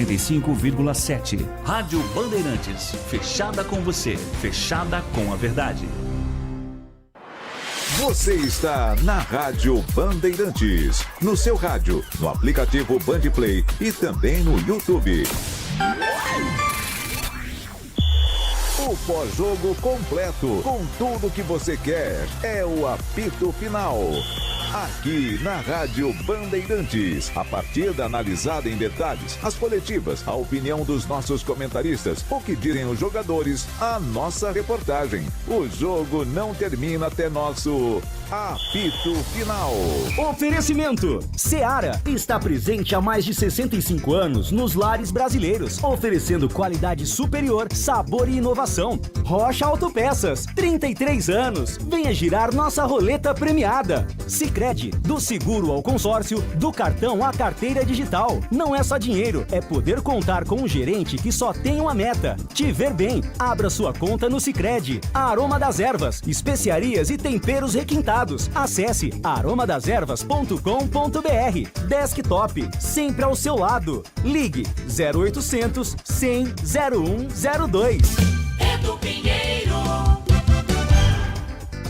85,7. Rádio Bandeirantes, fechada com você, fechada com a verdade. Você está na Rádio Bandeirantes, no seu rádio, no aplicativo Bandplay e também no YouTube. O pós-jogo completo, com tudo que você quer, é o apito final. Aqui na Rádio Bandeirantes, a partida analisada em detalhes, as coletivas, a opinião dos nossos comentaristas, o que dizem os jogadores, a nossa reportagem. O jogo não termina até nosso apito final. Oferecimento: Seara está presente há mais de 65 anos nos lares brasileiros, oferecendo qualidade superior, sabor e inovação. Rocha Autopeças, 33 anos. Venha girar nossa roleta premiada. Sicredi, do seguro ao consórcio, do cartão à carteira digital. Não é só dinheiro, é poder contar com um gerente que só tem uma meta: te ver bem. Abra sua conta no Sicredi. Aroma das Ervas, especiarias e temperos requintados. Acesse aromadeservas.com.br. Desktop, sempre ao seu lado. Ligue 0800 100 0102. Edu Pinheiro.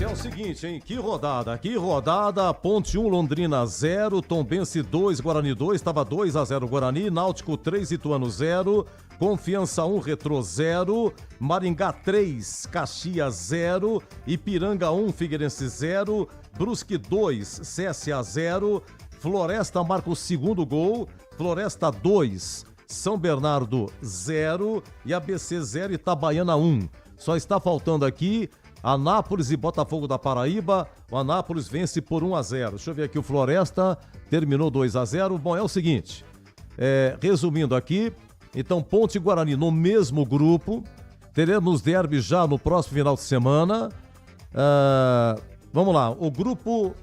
É o seguinte, hein? Que rodada. Ponte 1, Londrina 0, Tombense 2, Guarani 2, estava 2-0 Guarani, Náutico 3, Ituano 0, Confiança 1, Retrô 0, Maringá 3, Caxias 0, Ipiranga 1, Figueirense 0, Brusque 2, CSA 0, Floresta marca o segundo gol, Floresta 2, São Bernardo 0 e ABC 0, Itabaiana 1. Só está faltando aqui Anápolis e Botafogo da Paraíba. O Anápolis vence por 1-0. Deixa eu ver aqui, o Floresta terminou 2-0. Bom, é o seguinte, resumindo aqui, então Ponte e Guarani no mesmo grupo, teremos derby já no próximo final de semana. Vamos lá, o grupo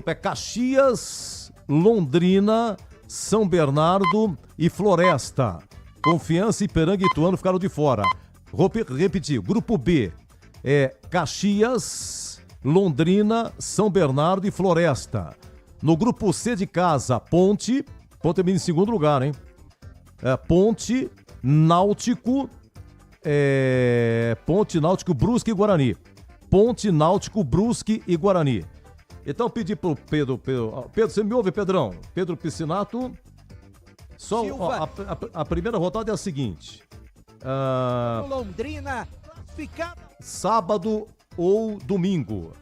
é Caxias, Londrina, São Bernardo e Floresta. Confiança, Ipiranga e Ituano ficaram de fora. Vou repetir, grupo B é Caxias, Londrina, São Bernardo e Floresta. No grupo C de casa, Ponte termina em segundo lugar, hein? Ponte, Náutico, Brusque e Guarani. Ponte, Náutico, Brusque e Guarani. Então pedi pro Pedro, você me ouve, Pedrão? Pedro Piscinato. Só a primeira rodada é a seguinte. Londrina fica sábado ou domingo.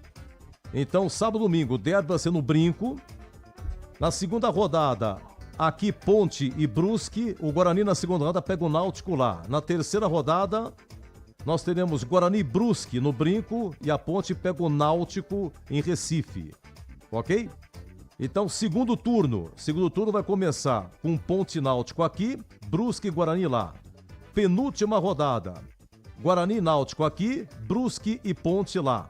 Então, sábado ou domingo, o derby vai ser no Brinco. Na segunda rodada, aqui Ponte e Brusque. O Guarani na segunda rodada pega o Náutico lá. Na terceira rodada, nós teremos Guarani e Brusque no Brinco e a Ponte pega o Náutico em Recife. Ok? Então, segundo turno vai começar com Ponte e Náutico aqui, Brusque e Guarani lá. Penúltima rodada, Guarani e Náutico aqui, Brusque e Ponte lá.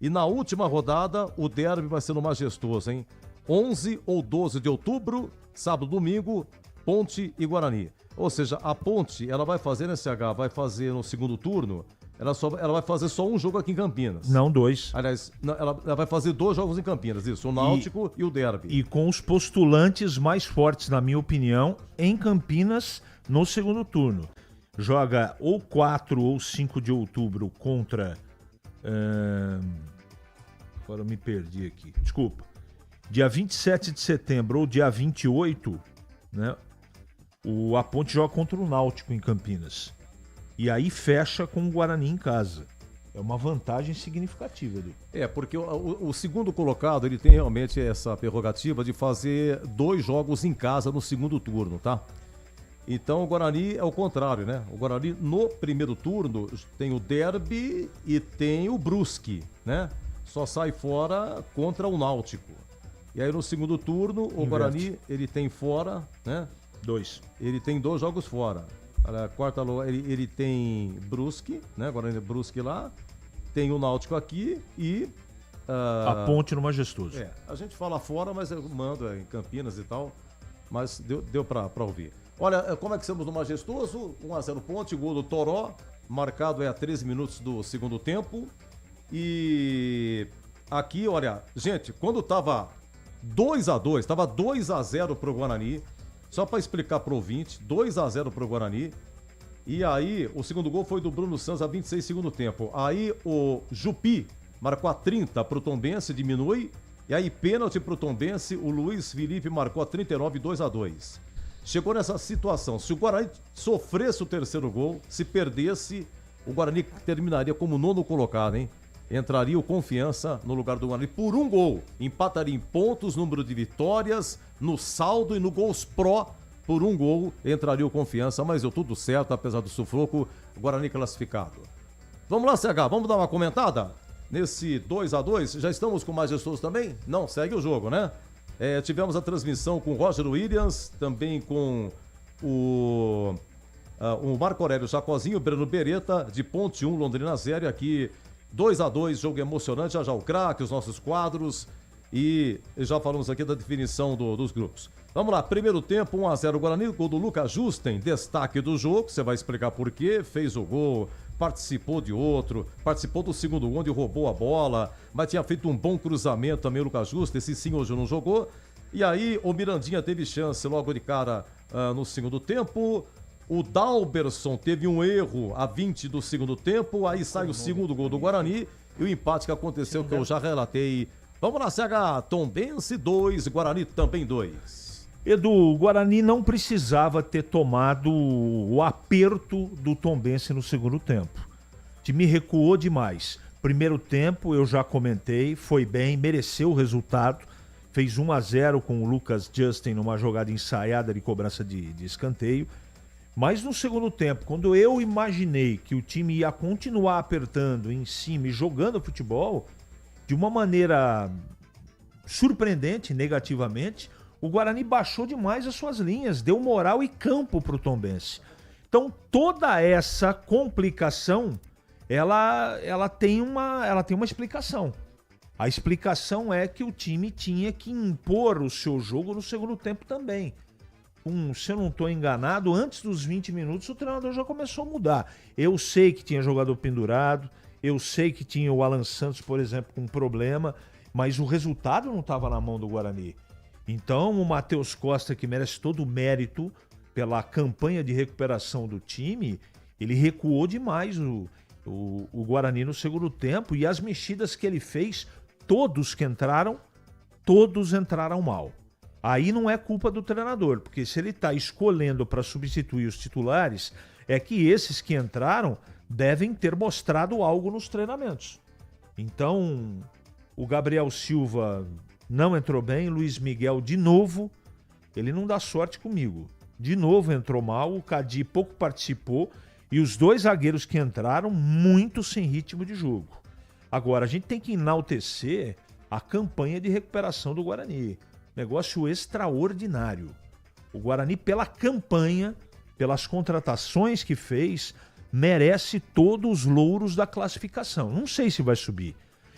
E na última rodada, o derby vai ser no Majestoso, hein? 11 ou 12 de outubro, sábado, domingo, Ponte e Guarani. Ou seja, a Ponte, ela vai fazer nesse vai fazer no segundo turno, ela vai fazer só um jogo aqui em Campinas. Não, dois. Aliás, ela vai fazer 2 jogos em Campinas, isso, o Náutico e o derby. E com os postulantes mais fortes, na minha opinião, em Campinas, no segundo turno. Joga ou 4 ou 5 de outubro contra... Agora eu me perdi aqui. Desculpa. Dia 27 de setembro ou dia 28, né? A Ponte joga contra o Náutico em Campinas. E aí fecha com o Guarani em casa. É uma vantagem significativa. Porque o segundo colocado, ele tem realmente essa prerrogativa de fazer 2 jogos em casa no segundo turno, tá? Então o Guarani é o contrário, né? O Guarani no primeiro turno tem o derby e tem o Brusque, né? Só sai fora contra o Náutico. E aí no segundo turno o Guarani, ele tem fora, né? 2. Ele tem 2 jogos fora. A quarta ele tem Brusque, né? Guarani Brusque lá. Tem o Náutico aqui e... a Ponte no Majestoso. A gente fala fora, mas eu mando em Campinas e tal. Mas deu pra ouvir. Olha, como é que estamos no Majestoso? 1-0 Ponte, gol do Toró, marcado a 13 minutos do segundo tempo. E aqui, olha, gente, quando tava 2-2, tava 2-0 pro Guarani, Só para explicar pro ouvinte, 2-0 pro Guarani. E aí, o segundo gol foi do Bruno Santos a 26 segundo tempo. Aí o Jupi marcou a 30 pro Tombense, diminui. E aí, pênalti pro Tombense, o Luiz Felipe marcou a 39, 2-2. Chegou nessa situação. Se o Guarani sofresse o terceiro gol, se perdesse, o Guarani terminaria como nono colocado, hein? Entraria o Confiança no lugar do Guarani por um gol. Empataria em pontos, número de vitórias, no saldo e no gols pró. Por um gol entraria o Confiança, mas deu tudo certo, apesar do sufoco, o Guarani classificado. Vamos lá, CH, vamos dar uma comentada? Nesse 2-2, já estamos com mais gestores também? Não, segue o jogo, né? Tivemos a transmissão com o Roger Williams, também com o Marco Aurélio Jacozinho, o Breno Beretta, de Ponte 1, Londrina 0, aqui 2-2, jogo emocionante, já o craque, os nossos quadros, e já falamos aqui da definição dos grupos. Vamos lá, primeiro tempo, 1-0 Guarani, gol do Lucas Justen, destaque do jogo, você vai explicar por quê, fez o gol, participou de outro, participou do segundo gol onde roubou a bola, mas tinha feito um bom cruzamento também o Lucas Justen, esse sim hoje não jogou, e aí o Mirandinha teve chance logo de cara no segundo tempo. O Dalberson teve um erro a 20 do segundo tempo, aí sai o segundo gol do Guarani e o empate que aconteceu que eu já relatei. Vamos lá, CH, Tombense 2, Guarani também 2. Edu, o Guarani não precisava ter tomado o aperto do Tombense no segundo tempo. O time recuou demais. Primeiro tempo, eu já comentei, foi bem, mereceu o resultado. Fez 1-0 com o Lucas Justen numa jogada ensaiada de cobrança de escanteio. Mas no segundo tempo, quando eu imaginei que o time ia continuar apertando em cima e jogando futebol, de uma maneira surpreendente, negativamente, o Guarani baixou demais as suas linhas, deu moral e campo para o Tombense. Então toda essa complicação, ela tem uma explicação. A explicação é que o time tinha que impor o seu jogo no segundo tempo também. Se eu não estou enganado, antes dos 20 minutos o treinador já começou a mudar. Eu sei que tinha jogador pendurado, eu sei que tinha o Alan Santos, por exemplo, com problema, mas o resultado não estava na mão do Guarani. Então o Matheus Costa, que merece todo o mérito pela campanha de recuperação do time, ele recuou demais o Guarani no segundo tempo, e as mexidas que ele fez, todos entraram mal. Aí não é culpa do treinador, porque se ele está escolhendo para substituir os titulares, é que esses que entraram devem ter mostrado algo nos treinamentos. Então, o Gabriel Silva não entrou bem, Luiz Miguel de novo, ele não dá sorte comigo. De novo entrou mal, o Cadi pouco participou, e os dois zagueiros que entraram muito sem ritmo de jogo. Agora, a gente tem que enaltecer a campanha de recuperação do Guarani. Negócio extraordinário. O Guarani, pela campanha, pelas contratações que fez, merece todos os louros da classificação. Não sei se vai subir,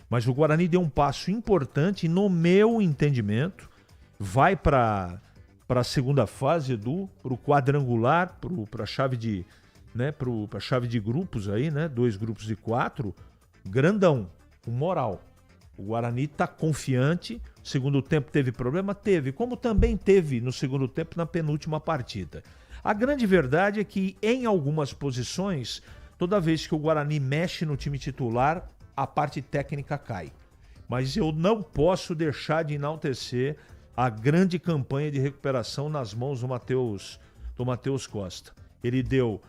mas o Guarani deu um passo importante e, no meu entendimento, vai para a segunda fase, Edu, para o quadrangular, para a chave de, né, para chave de grupos aí, né, 2 grupos de 4, grandão, com moral. O Guarani está confiante. Segundo tempo teve problema? Teve, como também teve no segundo tempo na penúltima partida. A grande verdade é que em algumas posições, toda vez que o Guarani mexe no time titular, a parte técnica cai. Mas eu não posso deixar de enaltecer a grande campanha de recuperação nas mãos do Matheus Costa. Ele deu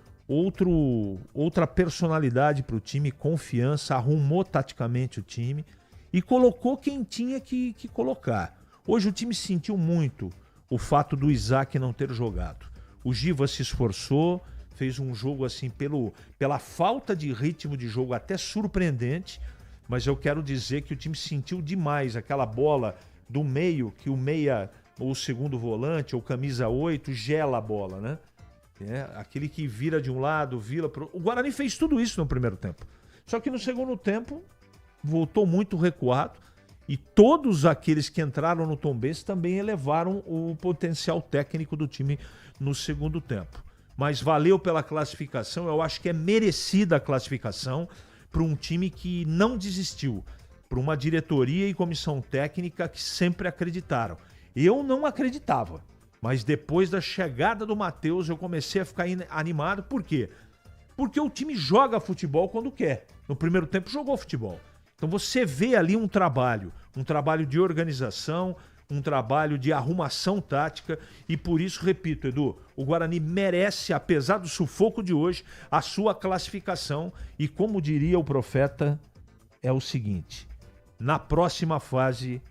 outra personalidade para o time, confiança, arrumou taticamente o time e colocou quem tinha que colocar. Hoje o time sentiu muito o fato do Isaac não ter jogado. O Giva se esforçou, fez um jogo assim pela falta de ritmo de jogo até surpreendente, mas eu quero dizer que o time sentiu demais aquela bola do meio, que o meia, ou o segundo volante, ou camisa 8, gela a bola, né? Aquele que vira de um lado, vira pro... O Guarani fez tudo isso no primeiro tempo. Só que no segundo tempo voltou muito recuado, e todos aqueles que entraram no Tombense também elevaram o potencial técnico do time no segundo tempo. Mas valeu pela classificação, eu acho que é merecida a classificação para um time que não desistiu, para uma diretoria e comissão técnica que sempre acreditaram. Eu não acreditava. Mas depois da chegada do Matheus, eu comecei a ficar animado. Por quê? Porque o time joga futebol quando quer. No primeiro tempo jogou futebol. Então você vê ali um trabalho de organização, um trabalho de arrumação tática. E por isso, repito, Edu, o Guarani merece, apesar do sufoco de hoje, a sua classificação. E como diria o profeta, é o seguinte: na próxima fase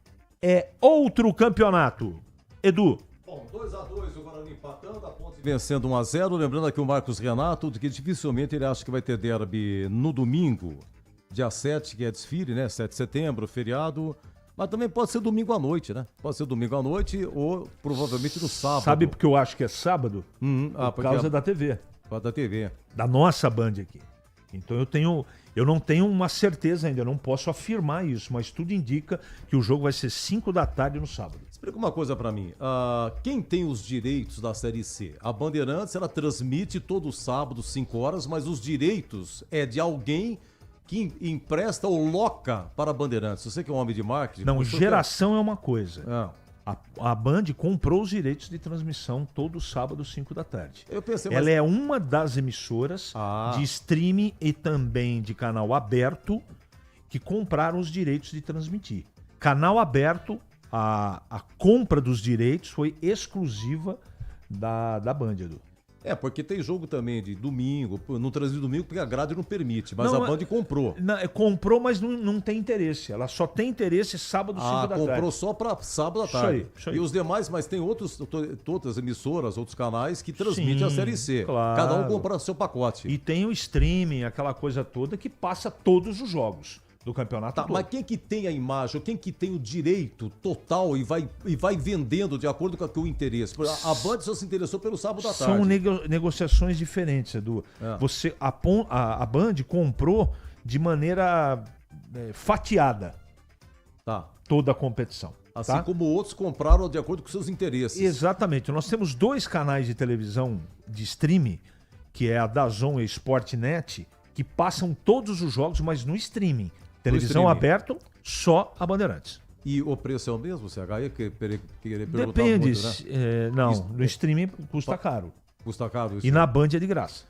é outro campeonato. Edu. Bom, 2-2 o Guarani empatando, a Ponte vencendo 1-0. Lembrando aqui o Marcos Renato, de que dificilmente ele acha que vai ter derby no domingo, dia 7, que é desfile, né? 7 de setembro, feriado. Mas também pode ser domingo à noite, né? Pode ser domingo à noite ou provavelmente no sábado. Sabe porque eu acho que é sábado? Por causa da TV. Por causa da TV. Da nossa Band aqui. Então eu não tenho uma certeza ainda, eu não posso afirmar isso, mas tudo indica que o jogo vai ser 5 da tarde no sábado. Explica uma coisa pra mim. Quem tem os direitos da Série C? A Bandeirantes, ela transmite todo sábado, 5 horas, mas os direitos é de alguém que empresta ou loca para a Bandeirantes. Você que é um homem de marketing... Não, geração é uma coisa. É. A Band comprou os direitos de transmissão todo sábado, 5 da tarde. Eu pensei, Ela é uma das emissoras de streaming e também de canal aberto que compraram os direitos de transmitir. Canal aberto, a compra dos direitos foi exclusiva da Band, Edu. Porque tem jogo também de domingo, não transmite domingo porque a grade não permite, mas a Band comprou. Comprou, mas não tem interesse. Ela só tem interesse sábado, 5 da tarde. Comprou só para sábado à tarde. Isso aí. E os demais, mas tem outras emissoras, outros canais que transmitem a Série C. Claro. Cada um compra seu pacote. E tem o streaming, aquela coisa toda que passa todos os jogos do campeonato todo. Mas quem que tem a imagem, quem que tem o direito total e vai vendendo de acordo com o interesse? A Band só se interessou pelo sábado à tarde. São negociações diferentes, Edu. A Band comprou de maneira fatiada toda a competição. Assim como outros compraram de acordo com seus interesses. Exatamente. Nós temos 2 canais de televisão de streaming, que é a DAZN e a Sportnet, que passam todos os jogos, mas no streaming. Televisão aberta, só a Bandeirantes. E o preço é o mesmo, CH? Querer perguntar Depende. Muito, né? No streaming custa caro. Custa caro isso. E na Band é de graça.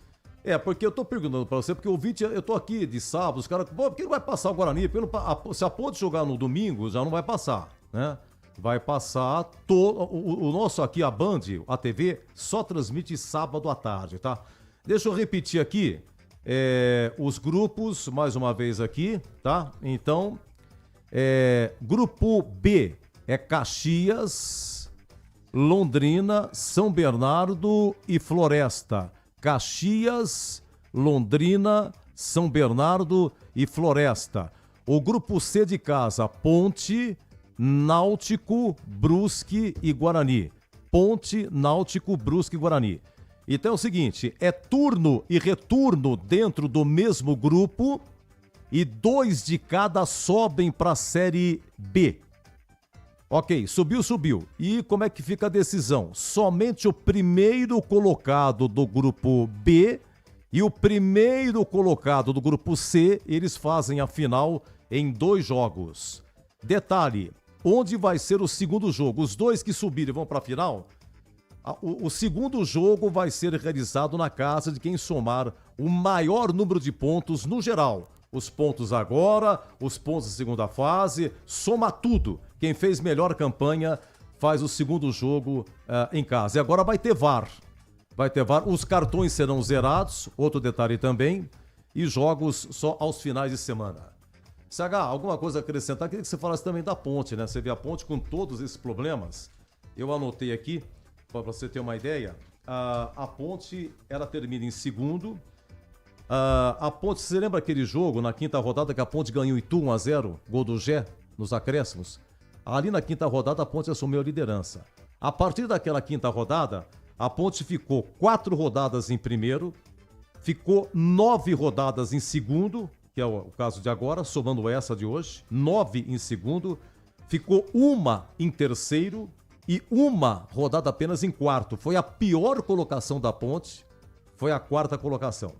Porque eu tô perguntando pra você, porque o ouvinte, eu tô aqui de sábado, os caras, por que não vai passar o Guarani? Se a Ponte jogar no domingo, já não vai passar, né? Vai passar o nosso aqui, a Band, a TV, só transmite sábado à tarde, tá? Deixa eu repetir aqui. Os grupos, mais uma vez aqui, tá? Então, grupo B é Caxias, Londrina, São Bernardo e Floresta. Caxias, Londrina, São Bernardo e Floresta. O grupo C de casa, Ponte, Náutico, Brusque e Guarani. Ponte, Náutico, Brusque e Guarani. Então é o seguinte, é turno e retorno dentro do mesmo grupo e 2 de cada sobem para a Série B. Ok, subiu. E como é que fica a decisão? Somente o primeiro colocado do grupo B e o primeiro colocado do grupo C, eles fazem a final em 2 jogos. Detalhe, onde vai ser o segundo jogo? Os 2 que subirem vão para a final? O segundo jogo vai ser realizado na casa de quem somar o maior número de pontos no geral. Os pontos agora, os pontos da segunda fase, soma tudo. Quem fez melhor campanha faz o segundo jogo em casa. E agora vai ter VAR. Os cartões serão zerados, outro detalhe também, e jogos só aos finais de semana. CH, alguma coisa a acrescentar? Queria que você falasse também da Ponte, né? Você vê a Ponte com todos esses problemas. Eu anotei aqui. Para você ter uma ideia, a Ponte, ela termina em segundo. A Ponte, você lembra aquele jogo na quinta rodada que a Ponte ganhou em Itu 1-0, gol do Gé, nos acréscimos? Ali na quinta rodada a Ponte assumiu a liderança. A partir daquela quinta rodada, a Ponte ficou 4 rodadas em primeiro, ficou 9 rodadas em segundo, que é o caso de agora, somando essa de hoje, 9 em segundo, ficou 1 em terceiro, e 1 rodada apenas em quarto. Foi a pior colocação da Ponte, foi a 4ª colocação.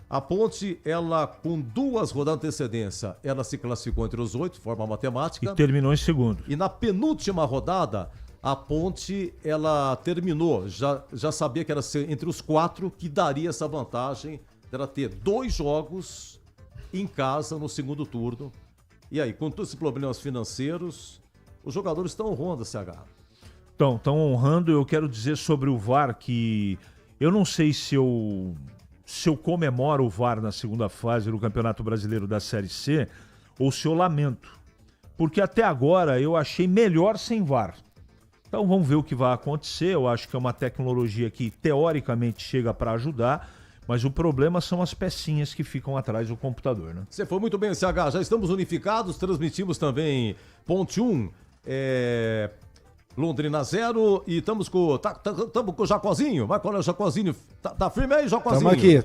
A Ponte, ela com 2 rodadas de antecedência, ela se classificou entre os 8, de forma matemática. E terminou em segundo. E na penúltima rodada, a Ponte, ela terminou, já sabia que era entre os 4 que daria essa vantagem, era ter 2 jogos em casa no segundo turno. E aí, com todos esses problemas financeiros, os jogadores estão honrando a CH. Estão honrando. Eu quero dizer sobre o VAR que eu não sei se eu comemoro o VAR na segunda fase do Campeonato Brasileiro da Série C ou se eu lamento. Porque até agora eu achei melhor sem VAR. Então vamos ver o que vai acontecer. Eu acho que é uma tecnologia que teoricamente chega para ajudar, mas o problema são as pecinhas que ficam atrás do computador, né? Você foi muito bem, CH. Já estamos unificados, transmitimos também Ponte 1, Londrina 0 e estamos com o Jacozinho. Vai, qual é o Jacozinho? Tá firme aí, Jacozinho? Estamos aqui.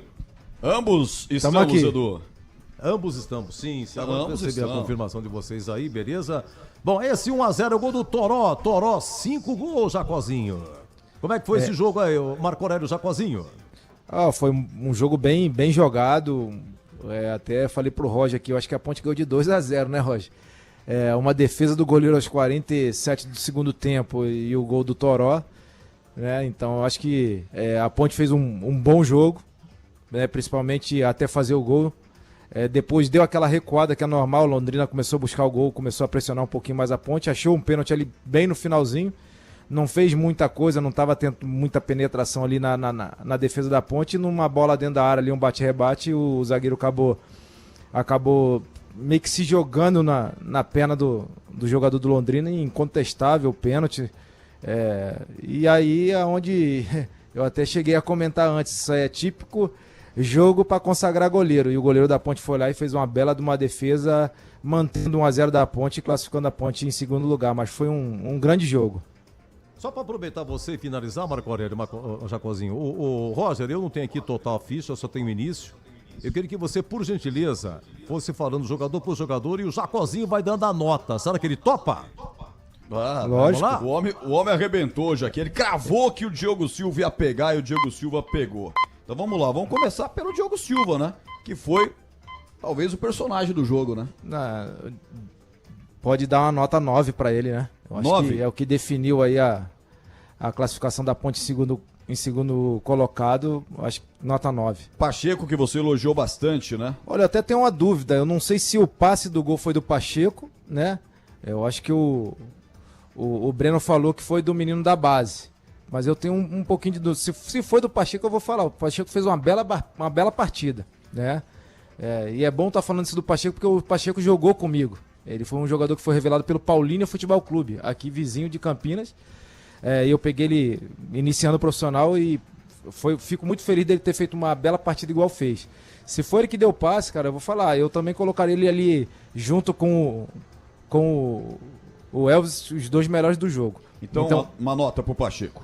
Ambos estamos aqui. Edu. Ambos estamos, sim. Agora Ambos receber a estão. confirmação de vocês aí, beleza? Bom, esse 1-0 é o gol do Toró. Toró, 5 gols, Jacozinho. Como é que foi esse jogo aí, o Marco Aurélio Jacozinho? Foi um jogo bem jogado. Até falei pro Roger aqui, eu acho que a Ponte ganhou de 2-0, né, Roger? Uma defesa do goleiro aos 47 do segundo tempo e o gol do Toró. Né? Então, eu acho que a Ponte fez um bom jogo, né? Principalmente até fazer o gol. Depois deu aquela recuada que é normal, Londrina começou a buscar o gol, começou a pressionar um pouquinho mais a Ponte, achou um pênalti ali bem no finalzinho, não fez muita coisa, não estava tendo muita penetração ali na defesa da Ponte, numa bola dentro da área ali, um bate-rebate, o zagueiro acabou meio que se jogando na perna do jogador do Londrina, incontestável pênalti, e aí é onde eu até cheguei a comentar antes, isso aí é típico jogo para consagrar goleiro, e o goleiro da Ponte foi lá e fez uma bela de uma defesa, mantendo 1-0 da Ponte e classificando a Ponte em segundo lugar, mas foi um grande jogo. Só para aproveitar você e finalizar, Marco Aurélio, Jacozinho, o Roger, eu não tenho aqui total ficha, eu só tenho início. Eu queria que você, por gentileza, fosse falando jogador por jogador e o Jacozinho vai dando a nota. Será que ele topa? Lógico. O homem arrebentou hoje aqui. Ele cravou que o Diogo Silva ia pegar e o Diogo Silva pegou. Então vamos lá, vamos começar pelo Diogo Silva, né? Que foi talvez o personagem do jogo, né? Pode dar uma nota 9 para ele, né? Eu acho 9? que é o que definiu aí a classificação da Ponte em segundo colocado, acho que nota 9. Pacheco, que você elogiou bastante, né? Olha, eu até tenho uma dúvida, eu não sei se o passe do gol foi do Pacheco, né? Eu acho que o Breno falou que foi do menino da base. Mas eu tenho um pouquinho de dúvida. Se foi do Pacheco, eu vou falar. O Pacheco fez uma bela partida, né? E é bom estar falando isso do Pacheco, porque o Pacheco jogou comigo. Ele foi um jogador que foi revelado pelo Paulínia Futebol Clube, aqui vizinho de Campinas. E eu peguei ele iniciando o profissional e fico muito feliz dele ter feito uma bela partida igual fez. Se for ele que deu o passe, cara, eu vou falar. Eu também colocaria ele ali junto com o Elvis, os dois melhores do jogo. Então uma nota pro Pacheco.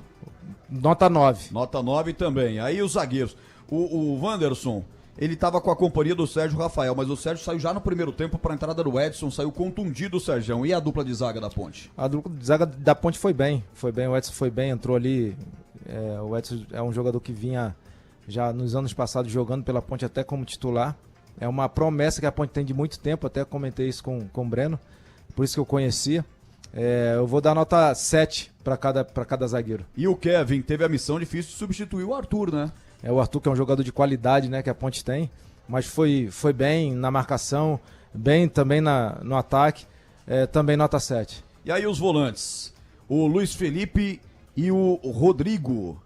Nota 9. Nota 9 também. Aí os zagueiros. O Wanderson, ele estava com a companhia do Sérgio Rafael, mas o Sérgio saiu já no primeiro tempo para a entrada do Edson, saiu contundido o Sérgio. E a dupla de zaga da Ponte? A dupla de zaga da Ponte foi bem, o Edson foi bem, entrou ali. O Edson é um jogador que vinha já nos anos passados jogando pela Ponte até como titular. É uma promessa que a Ponte tem de muito tempo, até comentei isso com o Breno, por isso que eu conhecia. Eu vou dar nota 7 para cada zagueiro. E o Kevin teve a missão difícil de substituir o Arthur, né? O Arthur, que é um jogador de qualidade, né, que a Ponte tem, mas foi bem na marcação, bem também no ataque, também nota 7. E aí os volantes, o Luiz Felipe e o Rodrigo.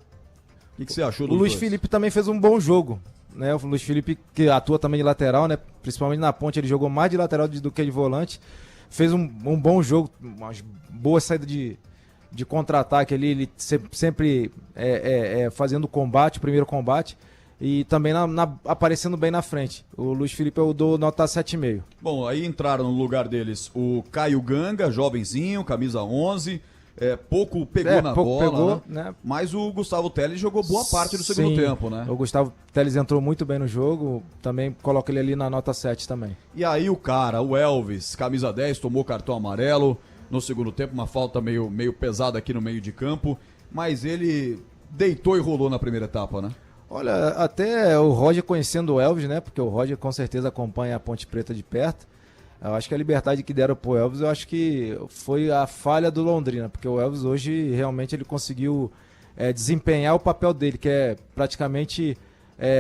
O que você achou do O Luiz Felipe também fez um bom jogo, né? O Luiz Felipe, que atua também de lateral, né? Principalmente na Ponte, ele jogou mais de lateral do que de volante. Fez um bom jogo, uma boa saída de contra-ataque ali, ele sempre fazendo combate, primeiro combate, e também aparecendo bem na frente. O Luiz Felipe eu dou nota 7,5. Bom, aí entraram no lugar deles o Caio Ganga, jovenzinho, camisa 11, pouco pegou na bola, né? Mas o Gustavo Teles jogou boa parte do segundo tempo, né? O Gustavo Teles entrou muito bem no jogo, também coloca ele ali na nota 7 também. E aí o Elvis, camisa 10, tomou cartão amarelo no segundo tempo, uma falta meio pesada aqui no meio de campo, mas ele deitou e rolou na primeira etapa, né? Olha, até o Roger conhecendo o Elvis, né? Porque o Roger com certeza acompanha a Ponte Preta de perto. Eu acho que a liberdade que deram pro Elvis, eu acho que foi a falha do Londrina, porque o Elvis hoje realmente ele conseguiu desempenhar o papel dele, que é praticamente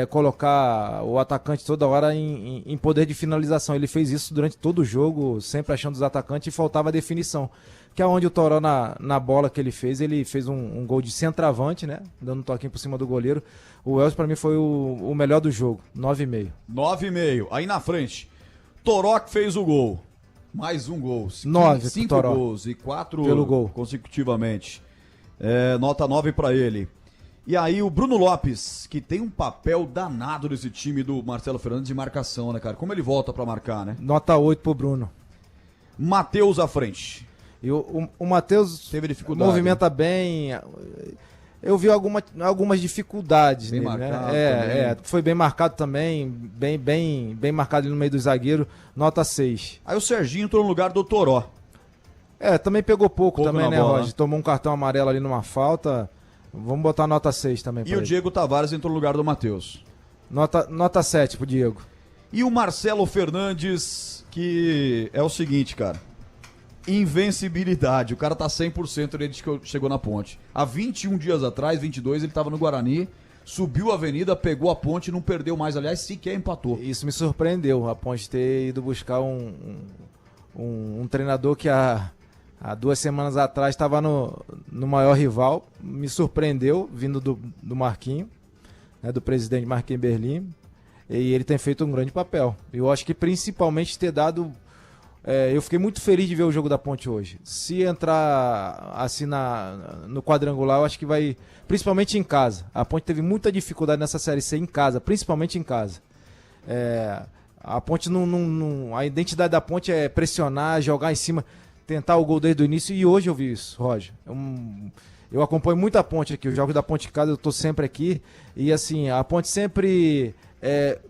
colocar o atacante toda hora em poder de finalização. Ele fez isso durante todo o jogo, sempre achando os atacantes, e faltava definição. Que é onde o Toró, na bola que ele fez um gol de centroavante, né? Dando um toquinho por cima do goleiro. O Elvis, pra mim, foi o melhor do jogo, 9,5. 9,5. Aí na frente, Toró que fez o gol. Mais um gol. 9 5 Toró. gols e 4 pelo gol consecutivamente. Nota 9 pra ele. E aí o Bruno Lopes, que tem um papel danado nesse time do Marcelo Fernandes de marcação, né, cara? Como ele volta pra marcar, né? Nota 8 pro Bruno. Matheus à frente. E o Matheus teve dificuldade, movimenta bem. Eu vi algumas dificuldades bem nele, marcado, né? Foi bem marcado também, bem marcado ali no meio do zagueiro, nota 6. Aí o Serginho entrou no lugar do Toró. Também pegou pouco também, né, bola, Roger? Tomou um cartão amarelo ali numa falta. Vamos botar nota 6 também. E o Diego Tavares entrou no lugar do Matheus. Nota 7 pro Diego. E o Marcelo Fernandes, que é o seguinte, cara. Invencibilidade. O cara tá 100% desde que chegou na Ponte. Há 21 dias atrás, 22, ele tava no Guarani, subiu a avenida, pegou a Ponte, não perdeu mais. Aliás, sequer empatou. Isso me surpreendeu, a Ponte ter ido buscar um treinador que há 2 semanas atrás estava no maior rival. Me surpreendeu, vindo do Marquinho, né, do presidente Marquinhos Berlim. E ele tem feito um grande papel. Eu acho que principalmente ter dado... eu fiquei muito feliz de ver o jogo da Ponte hoje. Se entrar assim no quadrangular, eu acho que vai... Principalmente em casa. A Ponte teve muita dificuldade nessa Série C em casa, principalmente em casa. A Ponte a identidade da Ponte é pressionar, jogar em cima, tentar o gol desde o início. E hoje eu vi isso, Roger. Eu acompanho muito a Ponte aqui. Os jogos da Ponte em casa eu tô sempre aqui. E assim, a Ponte sempre...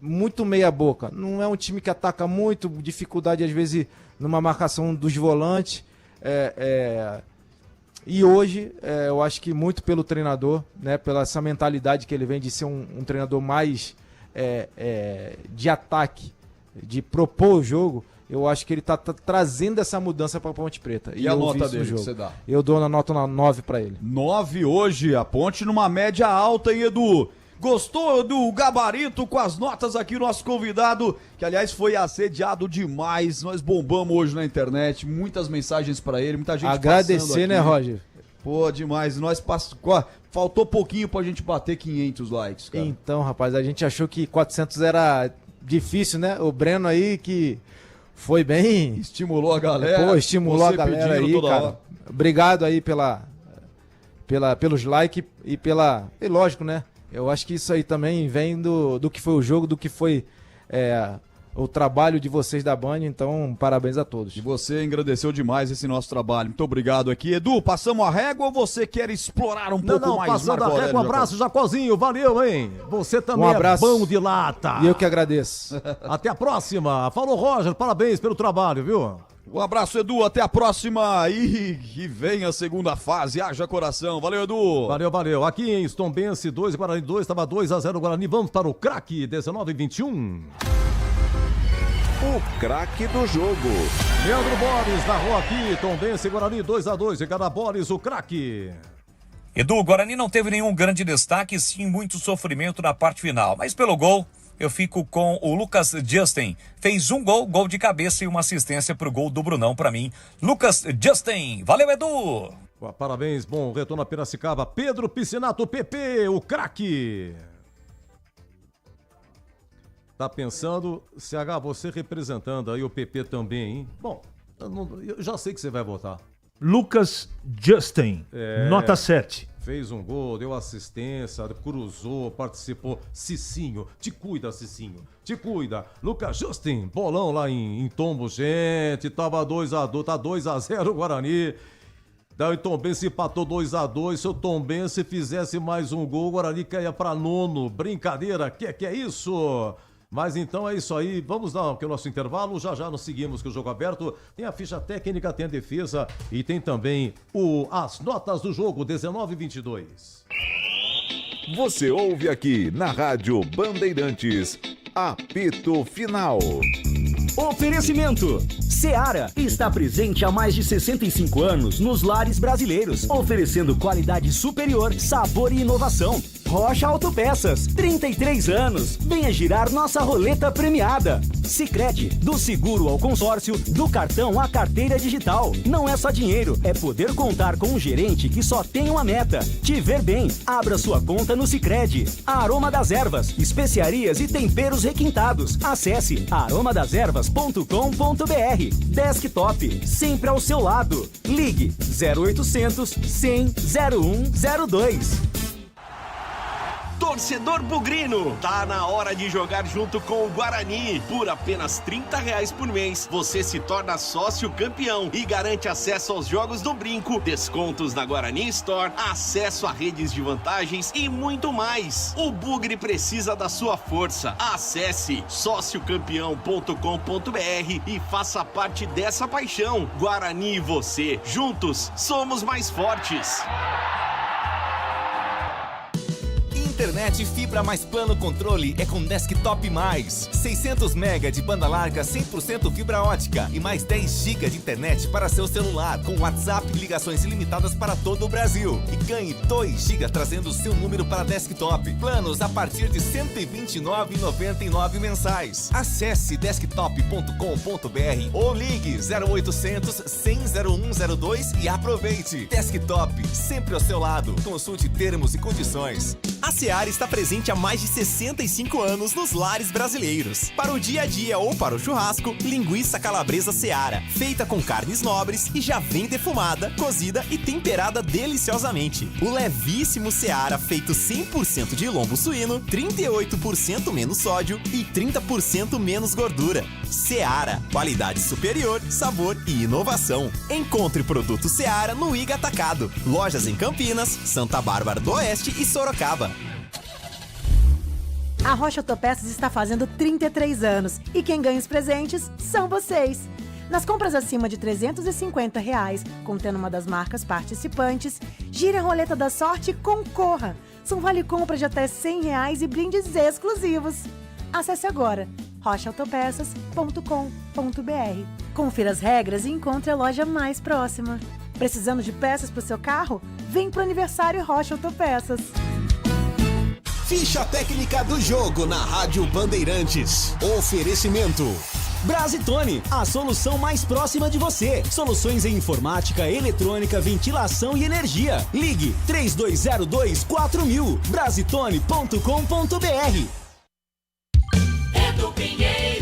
muito meia boca, não é um time que ataca muito, dificuldade às vezes numa marcação dos volantes, e hoje eu acho que muito pelo treinador, né, pela essa mentalidade que ele vem de ser um treinador mais de ataque, de propor o jogo, eu acho que ele tá trazendo essa mudança para a Ponte Preta. E a nota dele que você dá? Eu dou na nota 9 para ele. 9 hoje, a Ponte numa média alta, hein, Edu? Gostou do gabarito com as notas aqui, nosso convidado, que aliás foi assediado demais. Nós bombamos hoje na internet, muitas mensagens pra ele, muita gente agradecer, né, Roger? Pô, demais. Faltou pouquinho pra gente bater 500 likes, cara. Então, rapaz, a gente achou que 400 era difícil, né? O Breno aí que foi bem... Estimulou a galera. Estimulou a galera aí, cara. Hora. Obrigado aí pelos likes e E lógico, né? Eu acho que isso aí também vem do que foi o jogo, do que foi o trabalho de vocês da Band, então parabéns a todos. E você engrandeceu demais esse nosso trabalho. Muito obrigado aqui. Edu, passamos a régua ou você quer explorar pouco mais? Passando a régua, um abraço, Jacozinho, valeu, hein? Você também é bom de lata. E eu que agradeço. Até a próxima. Falou, Roger, parabéns pelo trabalho, viu? Um abraço, Edu, até a próxima e vem a segunda fase, haja coração, valeu, Edu. Valeu, aqui em Tombense 2, Guarani 2, estava 2-0 Guarani, vamos para o craque, 19-21. O craque do jogo. Leandro Borges narrou aqui, Tombense Guarani 2-2, Ricardo Borges, o craque. Edu, o Guarani não teve nenhum grande destaque, sim muito sofrimento na parte final, mas pelo gol... Eu fico com o Lucas Justin. Fez um gol de cabeça e uma assistência pro gol do Brunão pra mim. Lucas Justin. Valeu, Edu! Parabéns, bom retorno a Piracicaba. Pedro Piscinato, PP, o craque. Tá pensando, CH, você representando aí o PP também, hein? Bom, eu já sei que você vai votar. Lucas Justin, nota 7. Fez um gol, deu assistência, cruzou, participou. Cicinho, te cuida, Cicinho, te cuida. Lucas Justin, bolão lá em Tombo, gente, tava 2-2, tá 2-0 o Guarani. Daí o Tombense empatou 2-2, se o Tombense fizesse mais um gol, o Guarani caía pra nono. Brincadeira, que é isso? Mas então é isso aí, vamos dar o nosso intervalo, já nos seguimos com o jogo aberto, tem a ficha técnica, tem a defesa e tem também as notas do jogo, 19-22. Você ouve aqui na Rádio Bandeirantes, apito final. Oferecimento. Seara está presente há mais de 65 anos nos lares brasileiros, oferecendo qualidade superior, sabor e inovação. Rocha Autopeças, 33 anos. Venha girar nossa roleta premiada. Sicredi, do seguro ao consórcio, do cartão à carteira digital. Não é só dinheiro, é poder contar com um gerente que só tem uma meta: te ver bem. Abra sua conta no Sicredi. Aroma das Ervas, especiarias e temperos requintados. Acesse aromadeservas.com.br. Desktop, sempre ao seu lado. Ligue 0800 100 0102. Torcedor bugrino, tá na hora de jogar junto com o Guarani. Por apenas R$30 por mês, você se torna sócio campeão e garante acesso aos jogos do Brinco, descontos na Guarani Store, acesso a redes de vantagens e muito mais. O Bugre precisa da sua força. Acesse sociocampeão.com.br e faça parte dessa paixão. Guarani e você, juntos, somos mais fortes. Internet fibra mais plano controle é com Desktop Mais. 600 MB de banda larga 100% fibra ótica e mais 10 GB de internet para seu celular, com WhatsApp e ligações ilimitadas para todo o Brasil. E ganhe 2 GB trazendo o seu número para Desktop. Planos a partir de R$ 129,99 mensais. Acesse desktop.com.br ou ligue 0800 100 0102 e aproveite. Desktop, sempre ao seu lado. Consulte termos e condições. A Seara está presente há mais de 65 anos nos lares brasileiros. Para o dia a dia ou para o churrasco, linguiça calabresa Seara, feita com carnes nobres e já vem defumada, cozida e temperada deliciosamente. O levíssimo Seara, feito 100% de lombo suíno, 38% menos sódio e 30% menos gordura. Seara, qualidade superior, sabor e inovação. Encontre produto Seara no Iga Atacado. Lojas em Campinas, Santa Bárbara do Oeste e Sorocaba. A Rocha Autopeças está fazendo 33 anos e quem ganha os presentes são vocês. Nas compras acima de R$350, contendo uma das marcas participantes, gire a roleta da sorte e concorra. São vale-compra de até R$100 e brindes exclusivos. Acesse agora rochaautopeças.com.br. Confira as regras e encontre a loja mais próxima. Precisando de peças para o seu carro? Vem pro aniversário Rocha Autopeças. Ficha técnica do jogo na Rádio Bandeirantes. Oferecimento. Brasitone, a solução mais próxima de você. Soluções em informática, eletrônica, ventilação e energia. Ligue 3202-4000. Brasitone.com.br. Edu Pinheiro.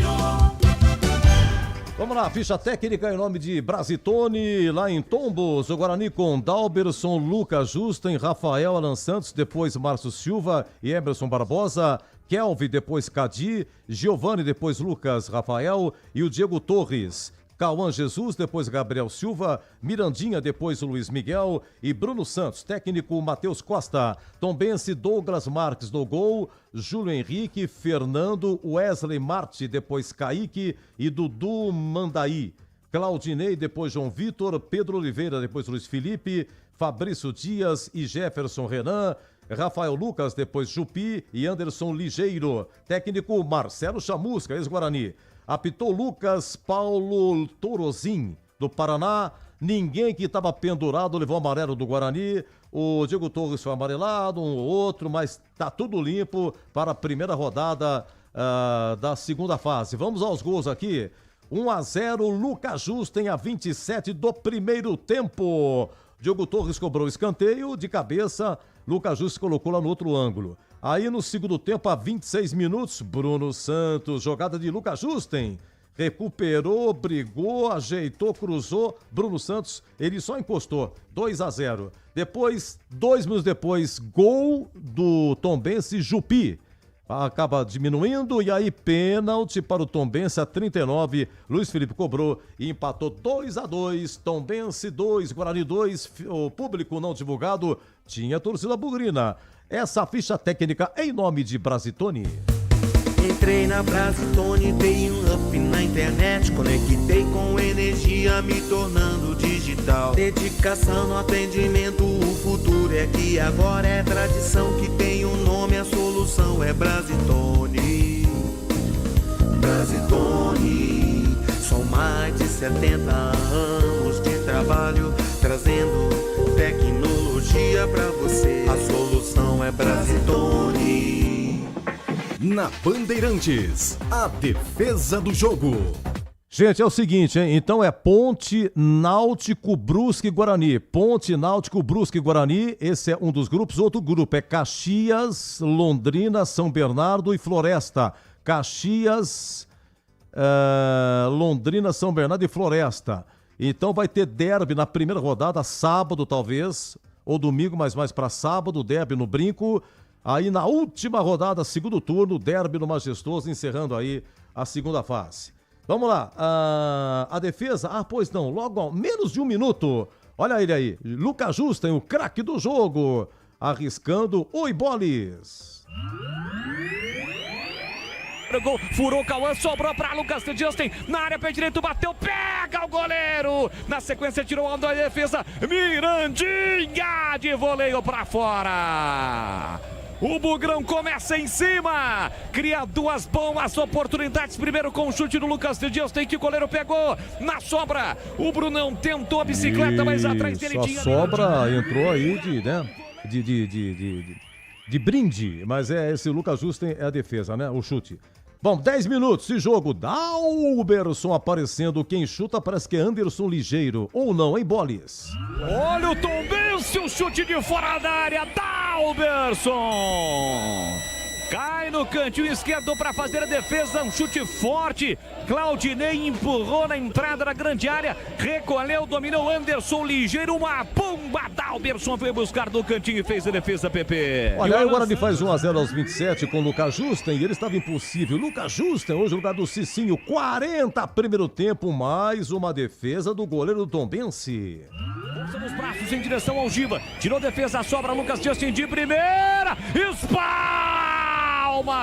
Vamos lá, ficha técnica em nome de Brasitone, lá em Tombos, o Guarani com Dalberson, Lucas Justen, Rafael Alan Santos, depois Márcio Silva e Emerson Barbosa, Kelvin, depois Cadi, Giovanni, depois Lucas Rafael e o Diego Torres. Cauã Jesus, depois Gabriel Silva, Mirandinha, depois Luiz Miguel e Bruno Santos. Técnico Matheus Costa, Tombense, Douglas Marques do gol, Júlio Henrique, Fernando, Wesley Marte, depois Kaique e Dudu Mandaí. Claudinei, depois João Vitor, Pedro Oliveira, depois Luiz Felipe, Fabrício Dias e Jefferson Renan, Rafael Lucas, depois Jupi e Anderson Ligeiro. Técnico Marcelo Chamusca, ex-Guarani. Apitou Lucas Paulo Torozin, do Paraná. Ninguém que estava pendurado levou amarelo do Guarani. O Diego Torres foi amarelado, um ou outro, mas tá tudo limpo para a primeira rodada da segunda fase. Vamos aos gols aqui. 1-0, Lucas Justen a 27 do primeiro tempo. Diego Torres cobrou escanteio de cabeça, Lucas Justen colocou lá no outro ângulo. Aí no segundo tempo, a 26 minutos, Bruno Santos, jogada de Lucas Justen. Recuperou, brigou, ajeitou, cruzou. Bruno Santos, ele só encostou. 2-0. Depois, 2 minutos depois, gol do Tombense, Jupi. Acaba diminuindo e aí pênalti para o Tombense a 39. Luiz Felipe cobrou e empatou 2-2. Tombense 2, Guarani 2. O público não divulgado tinha torcida bugrina. Essa ficha técnica em nome de Brasitone. Entrei na Brasitone, dei um up na internet, conectei com energia, me tornando digital. Dedicação no atendimento, o futuro é aqui agora, é tradição que tem um nome, a solução é Brasitone. Brasitone. 70 anos de trabalho, trazendo tecnologia pra você. A solução é Brasitone. Na Bandeirantes, a defesa do jogo. Gente, é o seguinte, hein? Então é Ponte, Náutico, Brusque e Guarani. Ponte, Náutico, Brusque e Guarani, esse é um dos grupos. Outro grupo é Caxias, Londrina, São Bernardo e Floresta. Caxias, Londrina, São Bernardo e Floresta. Então vai ter derby na primeira rodada, sábado talvez, ou domingo, mas mais para sábado, derby no Brinco. Aí na última rodada, segundo turno, derby no Majestoso, encerrando aí a segunda fase. Vamos lá, a defesa, pois não, logo ao menos de um minuto, olha ele aí, Lucas Justen, o craque do jogo, arriscando, oi Bolis. Gol, furou o Cauã, sobrou para Lucas Justen, na área pé direito, bateu, pega o goleiro, na sequência tirou a defesa, Mirandinha de voleio para fora. O Bugrão começa em cima, cria duas boas oportunidades, primeiro com o chute do Lucas Justen, que o goleiro pegou na sobra, o Brunão tentou a bicicleta, mas atrás dele tinha... A sobra entrou aí de brinde, mas esse Lucas Justen é a defesa, né, o chute. Bom, 10 minutos de jogo, Dalberson aparecendo, quem chuta parece que é Anderson Ligeiro, ou não, hein, Bolis? Olha o Tombense, o chute de fora da área, Dalberson! Cai no cantinho esquerdo para fazer a defesa, um chute forte. Claudinei empurrou na entrada da grande área, recolheu, dominou Anderson Ligeiro, uma bomba. Dalberson foi buscar no cantinho e fez a defesa, Pepe. Olha, agora ele faz 1-0 aos 27 com o Lucas Justen e ele estava impossível. Lucas Justen, hoje no lugar do Cicinho, 40 primeiro tempo, mais uma defesa do goleiro do Tombense. Força nos braços em direção ao Giba, tirou defesa, sobra Lucas Justen de primeira, espalma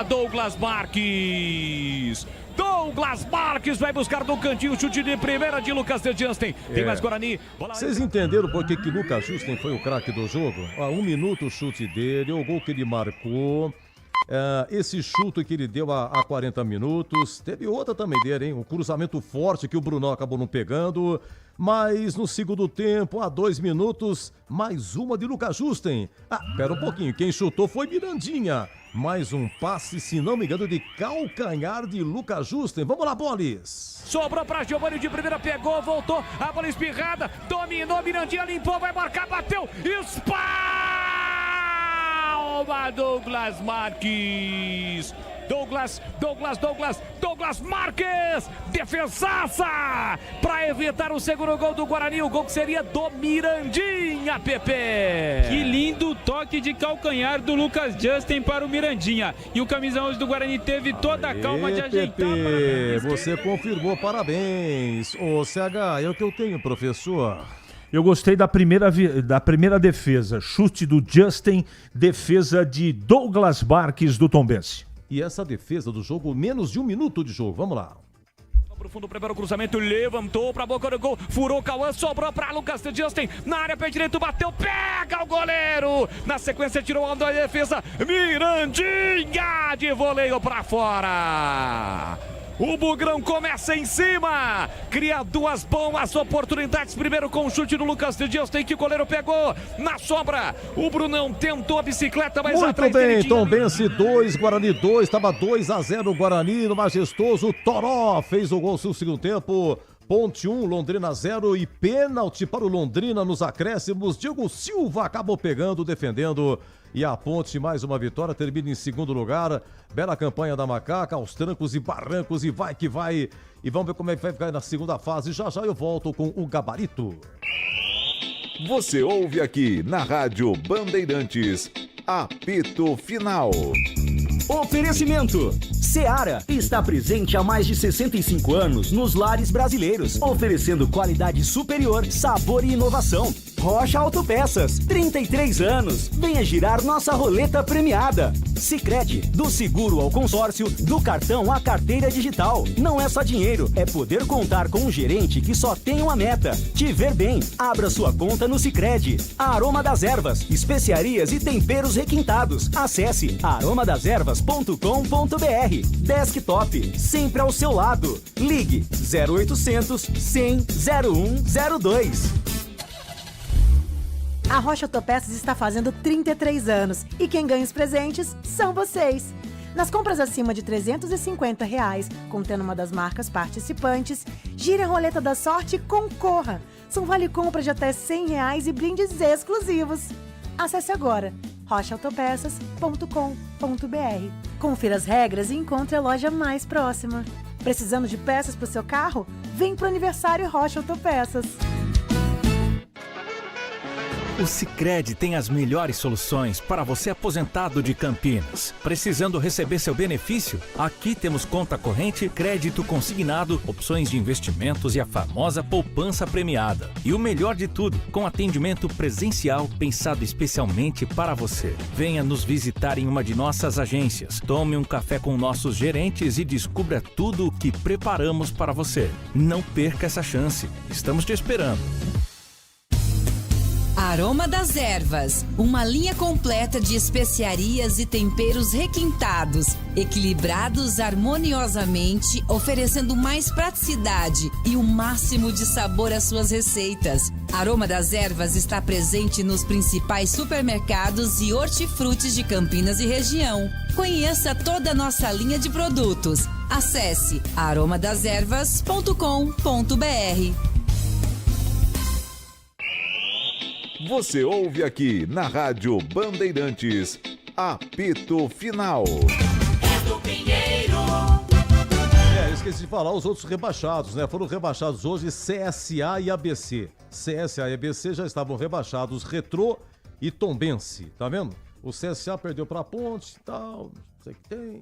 Douglas Marques. Douglas Marques vai buscar no cantinho, chute de primeira de Lucas Justen. Tem mais Guarani. Vocês entenderam por que Lucas Justen foi o craque do jogo? 1 minuto o chute dele, o gol que ele marcou. Esse chute que ele deu há 40 minutos. Teve outra também dele, hein? Um cruzamento forte que o Brunão acabou não pegando. Mas no segundo tempo, há 2 minutos, mais uma de Lucas Justen. Pera um pouquinho, quem chutou foi Mirandinha. Mais um passe, se não me engano, de calcanhar de Lucas Justen. Vamos lá, Bolis. Sobrou para Giovanni de primeira, pegou, voltou, a bola espirrada, dominou, Mirandinha limpou, vai marcar, bateu, espalma Douglas Marques. Douglas Marques, defesaça para evitar o segundo gol do Guarani, o gol que seria do Mirandinha, Pepe. Que lindo toque de calcanhar do Lucas Justen para o Mirandinha, e o camisa 11 do Guarani teve toda a calma de ajeitar. Pepe, você confirmou, parabéns. Ô CH, é o que eu tenho, professor. Eu gostei da primeira defesa, chute do Justen, defesa de Douglas Marques do Tombense. E essa defesa do jogo, menos de 1 minuto de jogo. Vamos lá. Pro fundo, prepara o cruzamento, levantou pra boca do gol, furou o Cauã, sobrou pra Lucas Justen, na área pé direito, bateu, pega o goleiro, na sequência tirou a defesa, Mirandinha de voleio pra fora. O Bugrão começa em cima, cria duas boas oportunidades, primeiro com o chute do Lucas Justen, que o goleiro pegou na sobra. O Brunão tentou a bicicleta, mas muito bem, Tombense 2, Guarani 2, estava 2-0 Guarani no Majestoso. Toró fez o gol no segundo tempo. Ponte 1, Londrina 0 e pênalti para o Londrina nos acréscimos. Diego Silva acabou pegando, defendendo. E a Ponte, mais uma vitória, termina em segundo lugar. Bela campanha da Macaca, aos trancos e barrancos, e vai que vai. E vamos ver como é que vai ficar na segunda fase. Já já eu volto com o Gabarito. Você ouve aqui na Rádio Bandeirantes, apito final. Oferecimento. Seara está presente há mais de 65 anos nos lares brasileiros, oferecendo qualidade superior, sabor e inovação. Rocha Autopeças, 33 anos. Venha girar nossa roleta premiada. Sicredi, do seguro ao consórcio, do cartão à carteira digital. Não é só dinheiro, é poder contar com um gerente que só tem uma meta: te ver bem. Abra sua conta no Sicredi. Aroma das Ervas, especiarias e temperos requintados. Acesse aromadeservas.com.br. Desktop, sempre ao seu lado. Ligue 0800 100 0102. A Rocha Autopeças está fazendo 33 anos e quem ganha os presentes são vocês. Nas compras acima de R$350, contendo uma das marcas participantes, gire a roleta da sorte e concorra. São vale-compra de até R$100 e brindes exclusivos. Acesse agora rochaautopeças.com.br. Confira as regras e encontre a loja mais próxima. Precisando de peças para o seu carro? Vem pro aniversário Rocha Autopeças. O Sicredi tem as melhores soluções para você aposentado de Campinas. Precisando receber seu benefício? Aqui temos conta corrente, crédito consignado, opções de investimentos e a famosa poupança premiada. E o melhor de tudo, com atendimento presencial pensado especialmente para você. Venha nos visitar em uma de nossas agências. Tome um café com nossos gerentes e descubra tudo o que preparamos para você. Não perca essa chance. Estamos te esperando. Aroma das Ervas, uma linha completa de especiarias e temperos requintados, equilibrados harmoniosamente, oferecendo mais praticidade e o máximo de sabor às suas receitas. Aroma das Ervas está presente nos principais supermercados e hortifrutis de Campinas e região. Conheça toda a nossa linha de produtos. Acesse aromadeservas.com.br. Você ouve aqui na Rádio Bandeirantes, apito final. Esqueci de falar os outros rebaixados, né? Foram rebaixados hoje CSA e ABC. CSA e ABC já estavam rebaixados, Retrô e Tombense, tá vendo? O CSA perdeu pra Ponte e tal, não sei o que tem.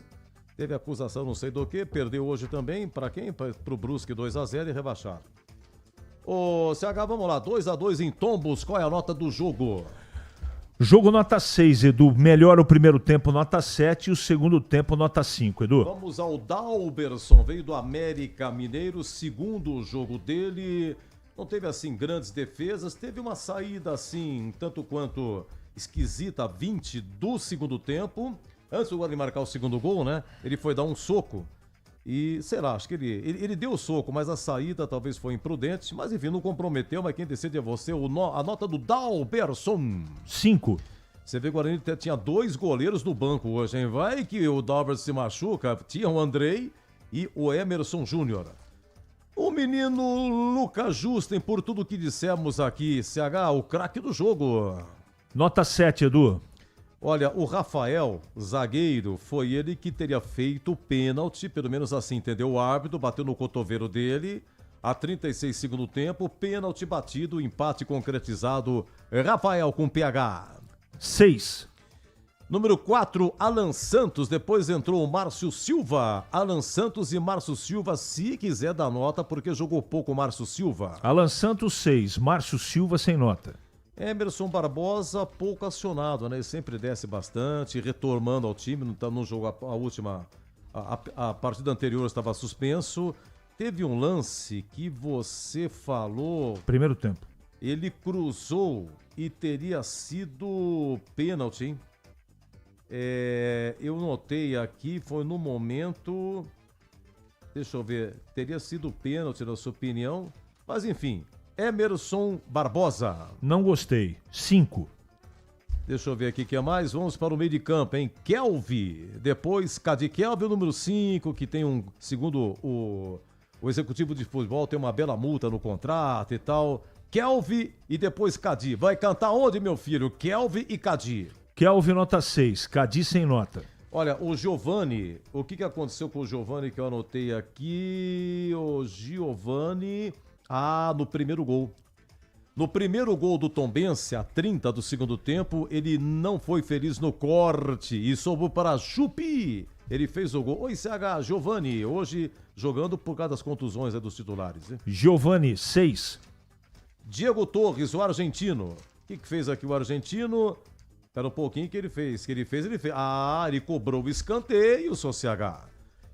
Teve acusação não sei do que, perdeu hoje também, pra quem? Pro Brusque 2-0 e rebaixado. Ô, CH, vamos lá, 2-2 em Tombos, qual é a nota do jogo? Jogo nota 6, Edu. Melhor o primeiro tempo, nota 7, e o segundo tempo, nota 5, Edu. Vamos ao Dalberson, veio do América Mineiro, segundo jogo dele. Não teve, assim, grandes defesas, teve uma saída, assim, tanto quanto esquisita, 20 do segundo tempo. Antes do Guarani marcar o segundo gol, né, ele foi dar um soco. E, sei lá, acho que ele deu o soco, mas a saída talvez foi imprudente. Mas, enfim, não comprometeu, mas quem decide é você. A nota do Dalberson. 5. Você vê que o Guarani tinha 2 goleiros no banco hoje, hein? Vai que o Dalberson se machuca. Tinha o Andrei e o Emerson Júnior. O menino Lucas Justen, por tudo que dissemos aqui, CH, o craque do jogo. Nota 7, Edu. Olha, o Rafael, zagueiro, foi ele que teria feito o pênalti, pelo menos assim, entendeu? O árbitro bateu no cotovelo dele, a 36 segundo tempo, pênalti batido, empate concretizado, Rafael com PH. 6. Número 4, Alan Santos, depois entrou o Márcio Silva. Alan Santos e Márcio Silva, se quiser dar nota, porque jogou pouco o Márcio Silva. Alan Santos, 6, Márcio Silva sem nota. Emerson Barbosa, pouco acionado, né? Ele sempre desce bastante, retornando ao time, não jogou a partida anterior estava suspenso. Teve um lance que você falou... Primeiro tempo. Ele cruzou e teria sido pênalti, hein? Eu notei aqui, foi no momento... Deixa eu ver, teria sido pênalti na sua opinião, mas enfim... Emerson Barbosa. Não gostei. 5. Deixa eu ver aqui o que é mais. Vamos para o meio de campo, hein? Kelvin. Depois, Cadi Kelvin, o número 5, que tem um... Segundo o executivo de futebol, tem uma bela multa no contrato e tal. Kelvin e depois Cadi. Vai cantar onde, meu filho? Kelvin e Cadi. Kelvin, nota 6. Cadi sem nota. Olha, o Giovani. O que aconteceu com o Giovani que eu anotei aqui? O Giovani... no primeiro gol. No primeiro gol do Tombense, a 30 do segundo tempo, ele não foi feliz no corte e sobrou para Chupi. Ele fez o gol. Oi, CH, Giovani, hoje jogando por causa das contusões dos titulares. Hein? Giovani, 6. Diego Torres, o argentino. O que fez aqui o argentino? Espera um pouquinho que ele fez. Ele cobrou o escanteio, seu CH.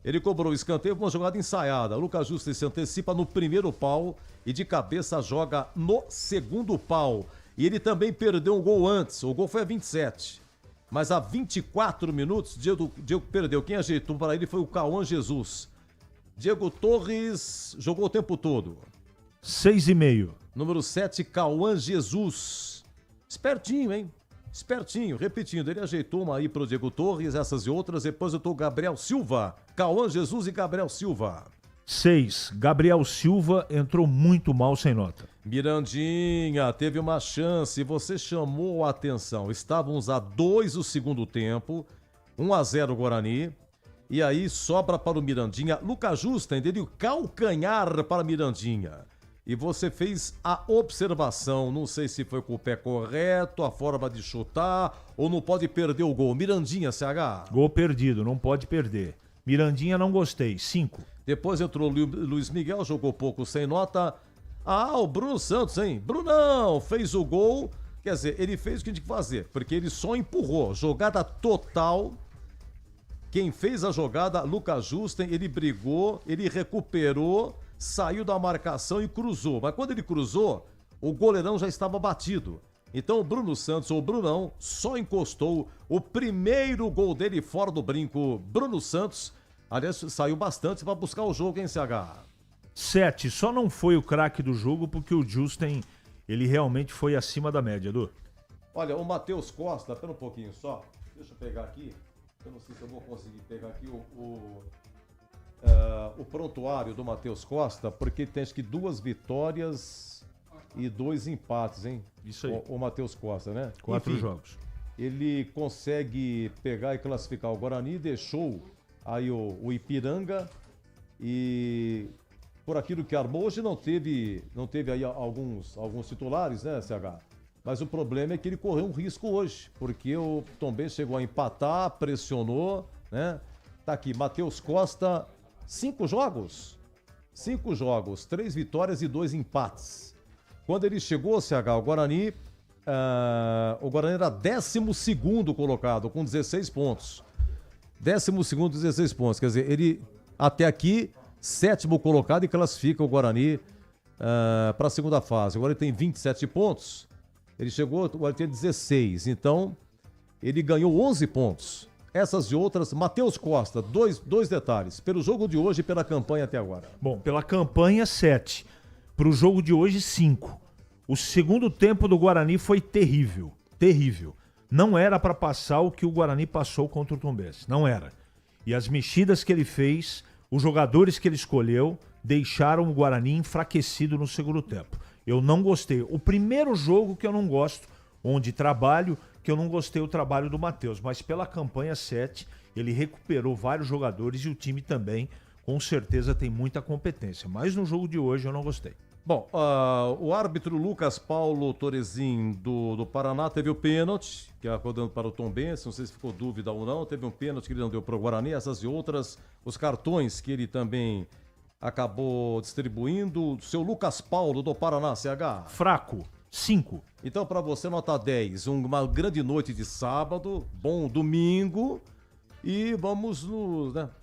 Ele cobrou o escanteio com uma jogada ensaiada. Lucas Justa se antecipa no primeiro pau e de cabeça joga no segundo pau. E ele também perdeu um gol antes. O gol foi a 27. Mas a 24 minutos, Diego perdeu. Quem ajeitou para ele foi o Cauã Jesus. Diego Torres jogou o tempo todo. 6,5. Número 7, Cauã Jesus. Espertinho, hein? Espertinho. Repetindo, ele ajeitou uma aí pro Diego Torres, essas e outras. Depois eu tô Gabriel Silva. Cauã Jesus e Gabriel Silva. 6. Gabriel Silva entrou muito mal sem nota. Mirandinha teve uma chance, você chamou a atenção. Estávamos a 2 o segundo tempo, 1-0 Guarani. E aí sobra para o Mirandinha. Lucas Justa deu calcanhar para Mirandinha. E você fez a observação, não sei se foi com o pé correto, a forma de chutar, ou não pode perder o gol. Mirandinha, CH. Gol perdido, não pode perder. Mirandinha não gostei, 5. Depois entrou o Luiz Miguel, jogou pouco sem nota. O Bruno Santos, hein? Brunão fez o gol. Quer dizer, ele fez o que tinha que fazer, porque ele só empurrou. Jogada total. Quem fez a jogada, Lucas Justen, ele brigou, ele recuperou, saiu da marcação e cruzou. Mas quando ele cruzou, o goleirão já estava batido. Então o Bruno Santos, ou Brunão, só encostou o primeiro gol dele fora do brinco. Bruno Santos, aliás, saiu bastante para buscar o jogo, hein, CH? 7. Só não foi o craque do jogo porque o Justen, ele realmente foi acima da média, Edu. Olha, o Matheus Costa, espera um pouquinho só. Deixa eu pegar aqui. Eu não sei se eu vou conseguir pegar aqui o prontuário do Matheus Costa, porque tem acho que 2 vitórias e 2 empates, hein? Isso aí. O Matheus Costa, né? 4 jogos. Ele consegue pegar e classificar o Guarani, deixou aí o Ipiranga e por aquilo que armou, hoje não teve aí alguns titulares, né, CH? Mas o problema é que ele correu um risco hoje, porque o Tombense chegou a empatar, pressionou, né? Tá aqui, Matheus Costa, 5 jogos. 5 jogos, 3 vitórias e 2 empates. Quando ele chegou, CH, o Guarani era 12º colocado, com 16 pontos. 12º, 16 pontos. Quer dizer, ele até aqui, 7º colocado e classifica o Guarani para a segunda fase. Agora ele tem 27 pontos. Ele chegou, agora tem 16. Então, ele ganhou 11 pontos. Essas e outras, Matheus Costa, dois detalhes. Pelo jogo de hoje e pela campanha até agora. Bom, pela campanha, 7. Para o jogo de hoje, 5. O segundo tempo do Guarani foi terrível. Terrível. Não era para passar o que o Guarani passou contra o Tombense. Não era. E as mexidas que ele fez, os jogadores que ele escolheu, deixaram o Guarani enfraquecido no segundo tempo. Eu não gostei. O primeiro jogo que eu não gosto, onde trabalho, que eu não gostei o trabalho do Matheus. Mas pela campanha 7, ele recuperou vários jogadores e o time também, com certeza, tem muita competência. Mas no jogo de hoje eu não gostei. Bom, o árbitro Lucas Paulo Torezin do Paraná teve o pênalti, que é acordando para o Tombense, não sei se ficou dúvida ou não, teve um pênalti que ele não deu para o Guarani, essas e outras, os cartões que ele também acabou distribuindo. Seu Lucas Paulo do Paraná, CH? Fraco, 5. Então para você nota 10, uma grande noite de sábado, bom domingo e vamos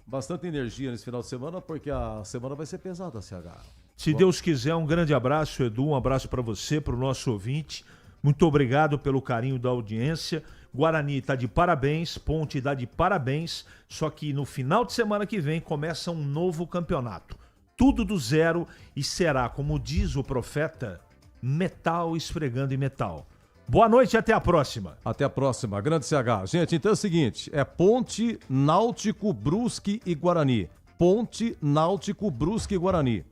bastante energia nesse final de semana, porque a semana vai ser pesada, CH. Se Deus quiser, um grande abraço, Edu, um abraço para você, para o nosso ouvinte. Muito obrigado pelo carinho da audiência. Guarani está de parabéns, Ponte está de parabéns, só que no final de semana que vem começa um novo campeonato. Tudo do zero e será, como diz o profeta, metal esfregando em metal. Boa noite e até a próxima. Até a próxima, grande CH. Gente, então é o seguinte, é Ponte, Náutico, Brusque e Guarani. Ponte, Náutico, Brusque e Guarani.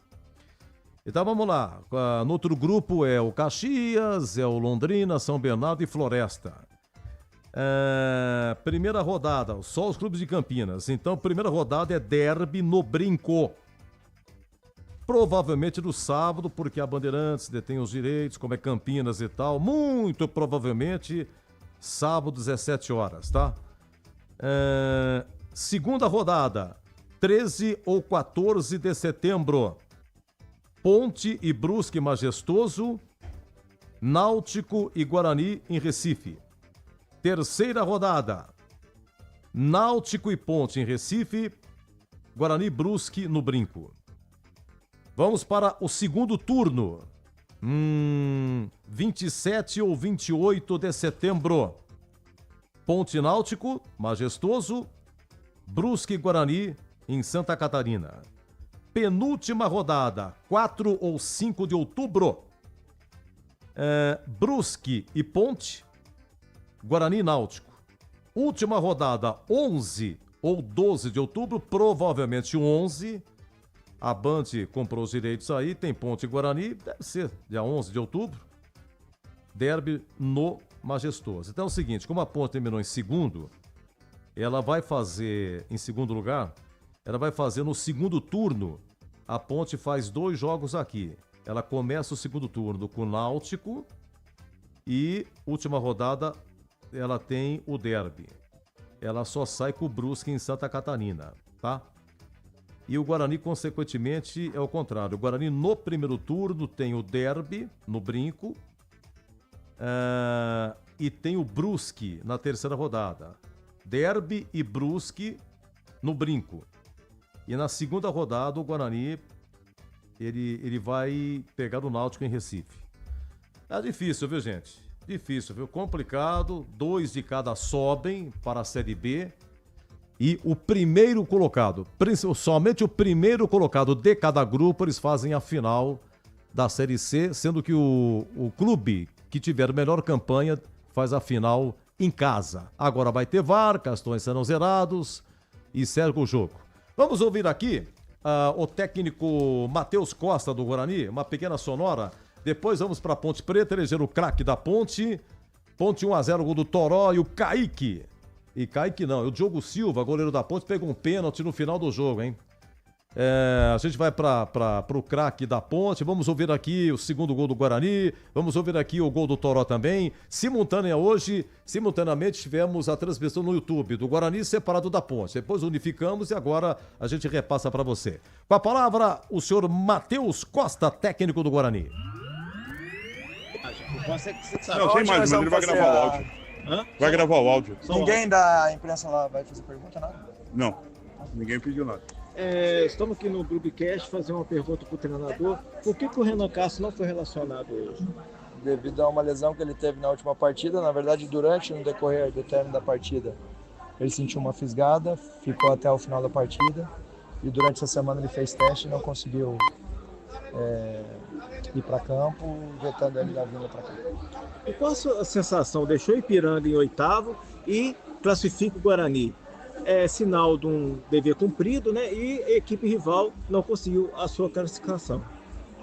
Então vamos lá, no outro grupo é o Caxias, é o Londrina, São Bernardo e Floresta. Primeira rodada, só os clubes de Campinas. Então primeira rodada é derby no Brinco. Provavelmente no sábado, porque a Bandeirantes detém os direitos, como é Campinas e tal. Muito provavelmente sábado, 17 horas, tá? Segunda rodada, 13 ou 14 de setembro. Ponte e Brusque Majestoso Náutico e Guarani em Recife. Terceira rodada. Náutico e Ponte em Recife. Guarani e Brusque no Brinco. Vamos para o segundo turno. 27 ou 28 de setembro. Ponte Náutico, Majestoso. Brusque e Guarani em Santa Catarina. Penúltima rodada, 4 ou 5 de outubro. Brusque e Ponte. Guarani e Náutico. Última rodada, 11 ou 12 de outubro, provavelmente 11. A Band comprou os direitos aí, tem Ponte e Guarani, deve ser dia 11 de outubro. Derby no Majestoso. Então é o seguinte, como a Ponte terminou em segundo, ela vai fazer, em segundo lugar, ela vai fazer no segundo turno. A Ponte faz 2 jogos aqui. Ela começa o segundo turno com o Náutico e última rodada ela tem o Derby. Ela só sai com o Brusque em Santa Catarina, tá? E o Guarani, consequentemente, é o contrário. O Guarani, no primeiro turno, tem o Derby, no Brinco, e tem o Brusque na terceira rodada. Derby e Brusque no Brinco. E na segunda rodada, o Guarani, ele vai pegar o Náutico em Recife. É difícil, viu, gente? Difícil, viu? Complicado. 2 de cada sobem para a Série B. E o primeiro colocado, somente o primeiro colocado de cada grupo, eles fazem a final da Série C, sendo que o clube que tiver melhor campanha faz a final em casa. Agora vai ter VAR, cartões serão zerados e segue o jogo. Vamos ouvir aqui o técnico Matheus Costa do Guarani, uma pequena sonora. Depois vamos para Ponte Preta, eleger o craque da Ponte. Ponte 1-0, gol do Toró e o Kaique. E Kaique não, o Diogo Silva, goleiro da Ponte, pegou um pênalti no final do jogo, hein? A gente vai para o craque da Ponte, vamos ouvir aqui o segundo gol do Guarani, vamos ouvir aqui o gol do Toró também. Simultaneamente tivemos a transmissão no YouTube do Guarani separado da Ponte. Depois unificamos e agora a gente repassa para você. Com a palavra, o senhor Matheus Costa, técnico do Guarani. Não, tem mais, mas ele vai gravar o áudio. Hã? Vai gravar o áudio. Ninguém da imprensa lá vai fazer pergunta, nada? Não, ninguém pediu nada. Estamos aqui no Clubecast fazer uma pergunta para o treinador. Por que o Renan Castro não foi relacionado hoje? Devido a uma lesão que ele teve na última partida, na verdade no decorrer do término da partida, ele sentiu uma fisgada, ficou até o final da partida e durante essa semana ele fez teste e não conseguiu ir para campo, vetando ele da vinda para cá. E qual a sua sensação? Deixou Ipiranga em 8º e classifica o Guarani. É sinal de um dever cumprido, né? E a equipe rival não conseguiu a sua classificação.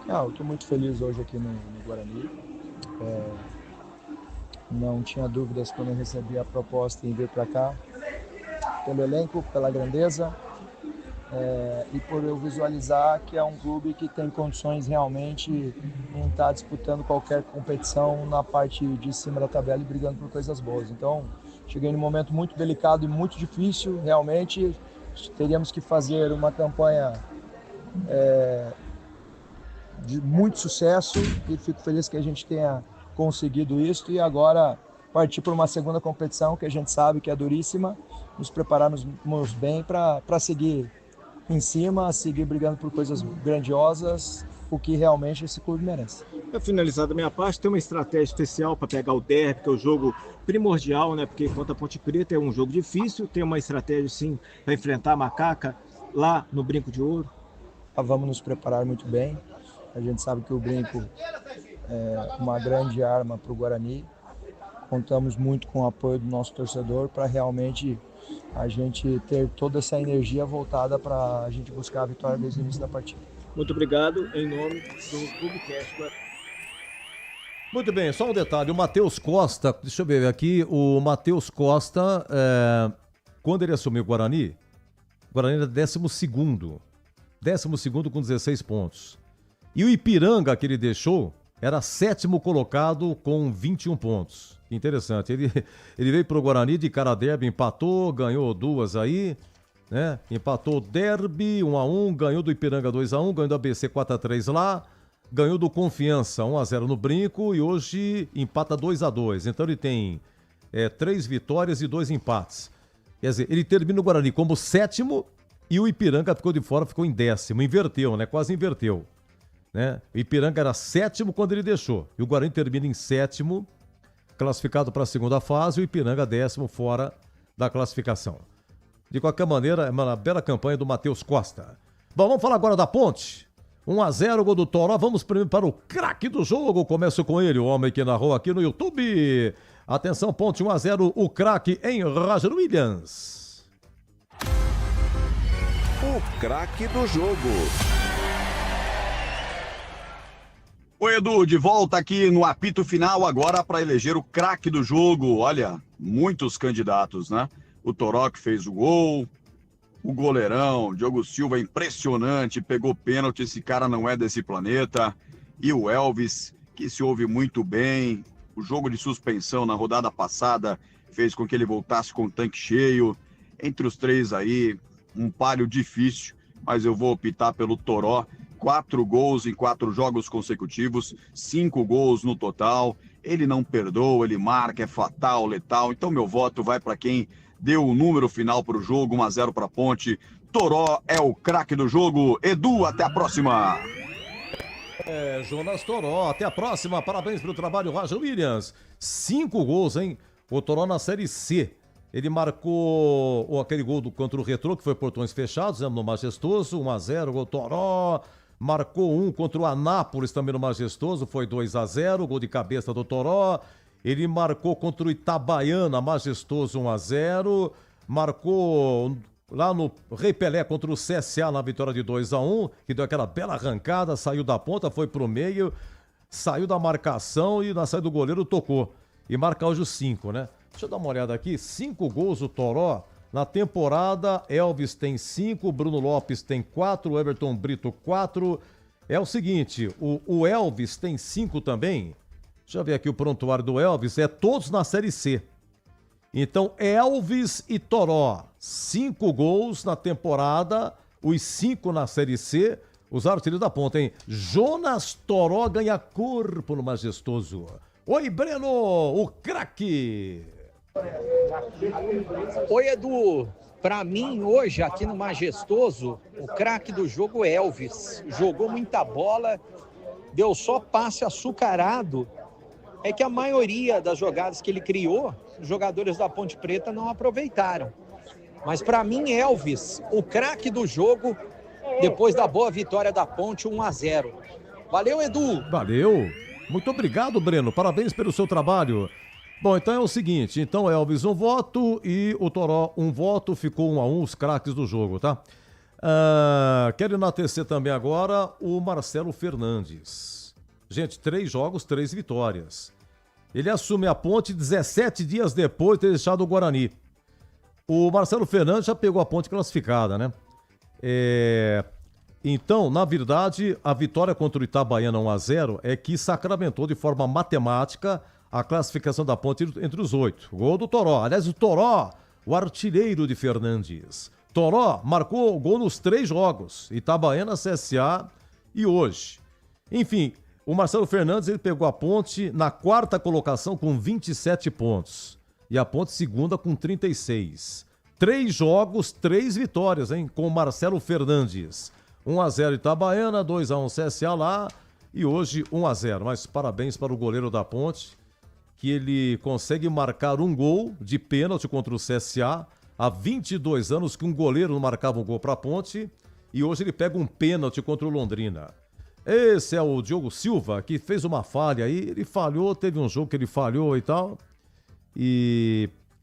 Eu estou muito feliz hoje aqui no Guarani. Não tinha dúvidas quando eu recebi a proposta em vir para cá, pelo elenco, pela grandeza, e por eu visualizar que é um clube que tem condições realmente em estar disputando qualquer competição na parte de cima da tabela e brigando por coisas boas. Então, cheguei num momento muito delicado e muito difícil, realmente. Teríamos que fazer uma campanha de muito sucesso e fico feliz que a gente tenha conseguido isso e agora partir para uma segunda competição que a gente sabe que é duríssima, nos prepararmos bem para seguir em cima, seguir brigando por coisas grandiosas, o que realmente esse clube merece. Para finalizar da minha parte, tem uma estratégia especial para pegar o derby, que é o jogo primordial, né? Porque contra a Ponte Preta é um jogo difícil, tem uma estratégia sim para enfrentar a Macaca lá no Brinco de Ouro. Vamos nos preparar muito bem, a gente sabe que o Brinco é uma grande arma para o Guarani, contamos muito com o apoio do nosso torcedor para realmente a gente ter toda essa energia voltada para a gente buscar a vitória desde o início da partida. Muito obrigado, em nome do Clubecast. Muito bem, só um detalhe, o Matheus Costa, deixa eu ver aqui, o Matheus Costa, quando ele assumiu o Guarani era 12º com 16 pontos. E o Ipiranga que ele deixou era 7º colocado com 21 pontos. Interessante, ele veio pro Guarani de cara derby, empatou, ganhou 2 aí, né? Empatou o derby 1-1, ganhou do Ipiranga 2-1, ganhou do ABC 4-3 lá, ganhou do Confiança 1-0 no Brinco e hoje empata 2-2. Então ele tem 3 vitórias e 2 empates. Quer dizer, ele termina o Guarani como 7º e o Ipiranga ficou de fora, ficou em 10º. Inverteu, né? Quase inverteu. Né? O Ipiranga era 7º quando ele deixou. E o Guarani termina em 7º, classificado para a segunda fase, e o Ipiranga 10º fora da classificação. De qualquer maneira, é uma bela campanha do Matheus Costa. Bom, vamos falar agora da Ponte. 1-0, gol do Toró. Vamos primeiro para o craque do jogo. Começo com ele, o homem que narrou aqui no YouTube. Atenção, Ponte 1-0, o craque em Roger Williams. O craque do jogo. Oi, Edu, de volta aqui no apito final agora para eleger o craque do jogo. Olha, muitos candidatos, né? O Toró que fez o gol, o goleirão, Diogo Silva, impressionante, pegou pênalti, esse cara não é desse planeta. E o Elvis, que se ouve muito bem. O jogo de suspensão na rodada passada fez com que ele voltasse com o tanque cheio. Entre os 3 aí, um páreo difícil, mas eu vou optar pelo Toró. 4 gols em 4 jogos consecutivos, 5 gols no total. Ele não perdoa, ele marca, é fatal, letal. Então meu voto vai para quem deu o número final para o jogo, 1-0 para a Ponte. Toró é o craque do jogo. Edu, até a próxima. Jonas Toró, até a próxima. Parabéns pelo trabalho, Roger Williams. 5 gols, hein? O Toró na Série C. Ele marcou aquele gol contra o Retrô, que foi portões fechados, no Majestoso, 1-0, gol Toró. Marcou 1 contra o Anápolis, também no Majestoso, foi 2-0, gol de cabeça do Toró. Ele marcou contra o Itabaiana, Majestoso, 1-0. Marcou lá no Rei Pelé contra o CSA na vitória de 2-1, que deu aquela bela arrancada, saiu da ponta, foi pro meio, saiu da marcação e na saída do goleiro tocou. E marca hoje os 5, né? Deixa eu dar uma olhada aqui, 5 gols o Toró. Na temporada, Elvis tem 5, Bruno Lopes tem 4, Everton Brito 4. É o seguinte, o Elvis tem 5 também. Deixa eu ver aqui o prontuário do Elvis, todos na Série C. Então, Elvis e Toró, 5 gols na temporada, os 5 na Série C, os artilheiros da ponta, hein? Jonas Toró ganha corpo no Majestoso. Oi, Breno, o craque! Oi, Edu. Para mim, hoje, aqui no Majestoso, o craque do jogo é Elvis. Jogou muita bola, deu só passe açucarado. É que a maioria das jogadas que ele criou, os jogadores da Ponte Preta não aproveitaram. Mas para mim, Elvis, o craque do jogo, depois da boa vitória da Ponte, 1-0. Valeu, Edu! Valeu! Muito obrigado, Breno. Parabéns pelo seu trabalho. Bom, então é o seguinte. Então, Elvis, 1 voto e o Toró, 1 voto. Ficou 1-1 os craques do jogo, tá? Quero enaltecer também agora o Marcelo Fernandes. Gente, 3 jogos, 3 vitórias. Ele assume a Ponte 17 dias depois de ter deixado o Guarani. O Marcelo Fernandes já pegou a Ponte classificada, né? Então, na verdade, a vitória contra o Itabaiana 1-0 é que sacramentou de forma matemática a classificação da Ponte entre os 8. Gol do Toró. Aliás, o Toró, o artilheiro de Fernandes. Toró marcou gol nos 3 jogos. Itabaiana, CSA e hoje. Enfim, o Marcelo Fernandes ele pegou a Ponte na 4ª colocação com 27 pontos. E a Ponte segunda com 36. 3 jogos, 3 vitórias, hein? Com o Marcelo Fernandes. 1-0 Itabaiana, 2-1 CSA lá e hoje 1-0. Mas parabéns para o goleiro da Ponte, que ele consegue marcar um gol de pênalti contra o CSA. Há 22 anos que um goleiro não marcava um gol para a Ponte e hoje ele pega um pênalti contra o Londrina. Esse é o Diogo Silva, que fez uma falha aí, ele falhou, teve um jogo que ele falhou e tal.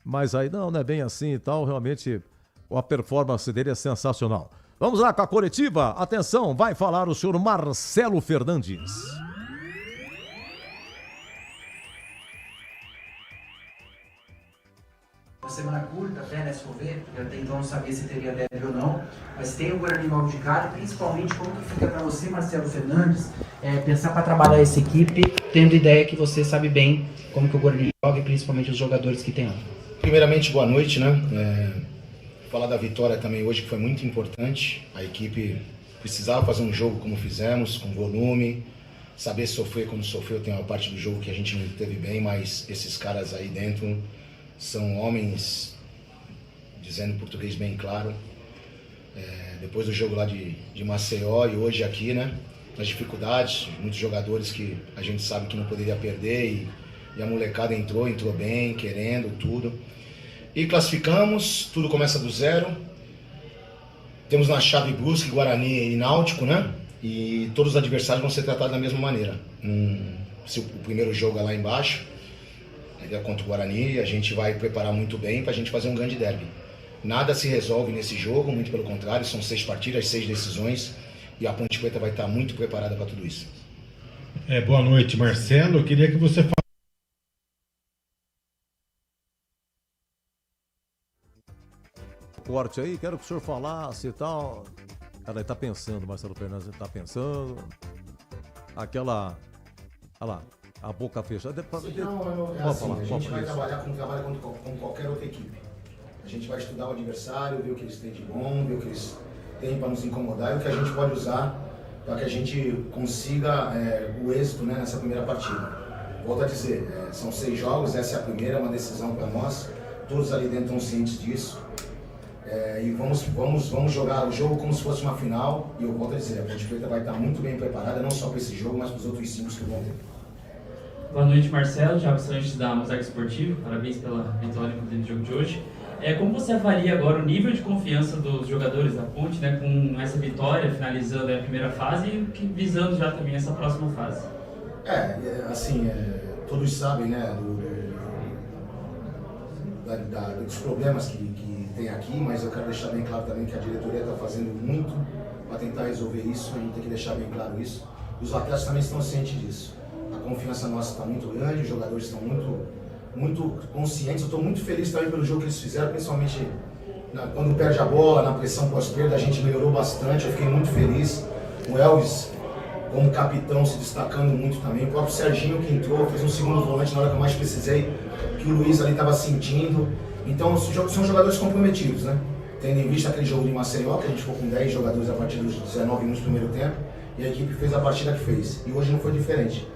Mas aí não é bem assim e tal, realmente a performance dele é sensacional. Vamos lá com a coletiva, atenção, vai falar o senhor Marcelo Fernandes. Uma semana curta até, né, se for ver, porque até então não sabia se teria derby ou não, mas tem o Guarani logo de cara, principalmente como que fica para você, Marcelo Fernandes, pensar para trabalhar essa equipe, tendo ideia que você sabe bem como que o Guarani joga e principalmente os jogadores que tem lá. Primeiramente, boa noite, né? Falar da vitória também hoje, que foi muito importante. A equipe precisava fazer um jogo como fizemos, com volume, saber sofrer como sofreu. Tem uma parte do jogo que a gente não teve bem, mas esses caras aí dentro são homens, dizendo português bem claro. Depois do jogo lá de Maceió e hoje aqui, né? As dificuldades, muitos jogadores que a gente sabe que não poderia perder e a molecada entrou bem, querendo tudo. E classificamos, tudo começa do zero. Temos na chave Brusque, Guarani e Náutico, né? E todos os adversários vão ser tratados da mesma maneira. Se o primeiro jogo é lá embaixo, é contra o Guarani, a gente vai preparar muito bem para a gente fazer um grande derby. Nada se resolve nesse jogo, muito pelo contrário, são 6 partidas, 6 decisões e a Ponte Preta vai estar muito preparada para tudo isso. Boa noite, Marcelo. Eu queria que você falasse. Corte aí, quero que o senhor falasse e tal. Cara, ele tá pensando, Marcelo Fernandes, ele tá pensando. Aquela. Olha lá, a boca fechada. Não, é assim, a gente vai trabalhar como trabalha com qualquer outra equipe. A gente vai estudar o adversário, ver o que eles têm de bom, ver o que eles têm para nos incomodar e o que a gente pode usar para que a gente consiga o êxito, né, nessa primeira partida. Volto a dizer, são 6 jogos, essa é a primeira, uma decisão para nós. Todos ali dentro estão cientes disso. E vamos jogar o jogo como se fosse uma final. E eu volto a dizer, a Ponte Preta vai estar muito bem preparada, não só para esse jogo, mas para os outros 5 que vão ter. Boa noite, Marcelo. Thiago Sanches da Mosaico Esportivo. Parabéns pela vitória no jogo de hoje. Como você avalia agora o nível de confiança dos jogadores da Ponte, né, com essa vitória, finalizando a primeira fase e visando já também essa próxima fase? Todos sabem, né, dos problemas que tem aqui, mas eu quero deixar bem claro também que a diretoria está fazendo muito para tentar resolver isso, a gente tem que deixar bem claro isso. Os atletas também estão cientes disso. A confiança nossa está muito grande, os jogadores estão muito conscientes. Eu estou muito feliz também pelo jogo que eles fizeram, principalmente quando perde a bola, na pressão pós-perda, a gente melhorou bastante, eu fiquei muito feliz. O Elvis, como capitão, se destacando muito também. O próprio Serginho que entrou, fez um segundo volante na hora que eu mais precisei, que o Luiz ali estava sentindo. Então são jogadores comprometidos, né? Tendo em vista aquele jogo de Maceió, que a gente ficou com 10 jogadores a partir dos 19 minutos do primeiro tempo, e a equipe fez a partida que fez. E hoje não foi diferente.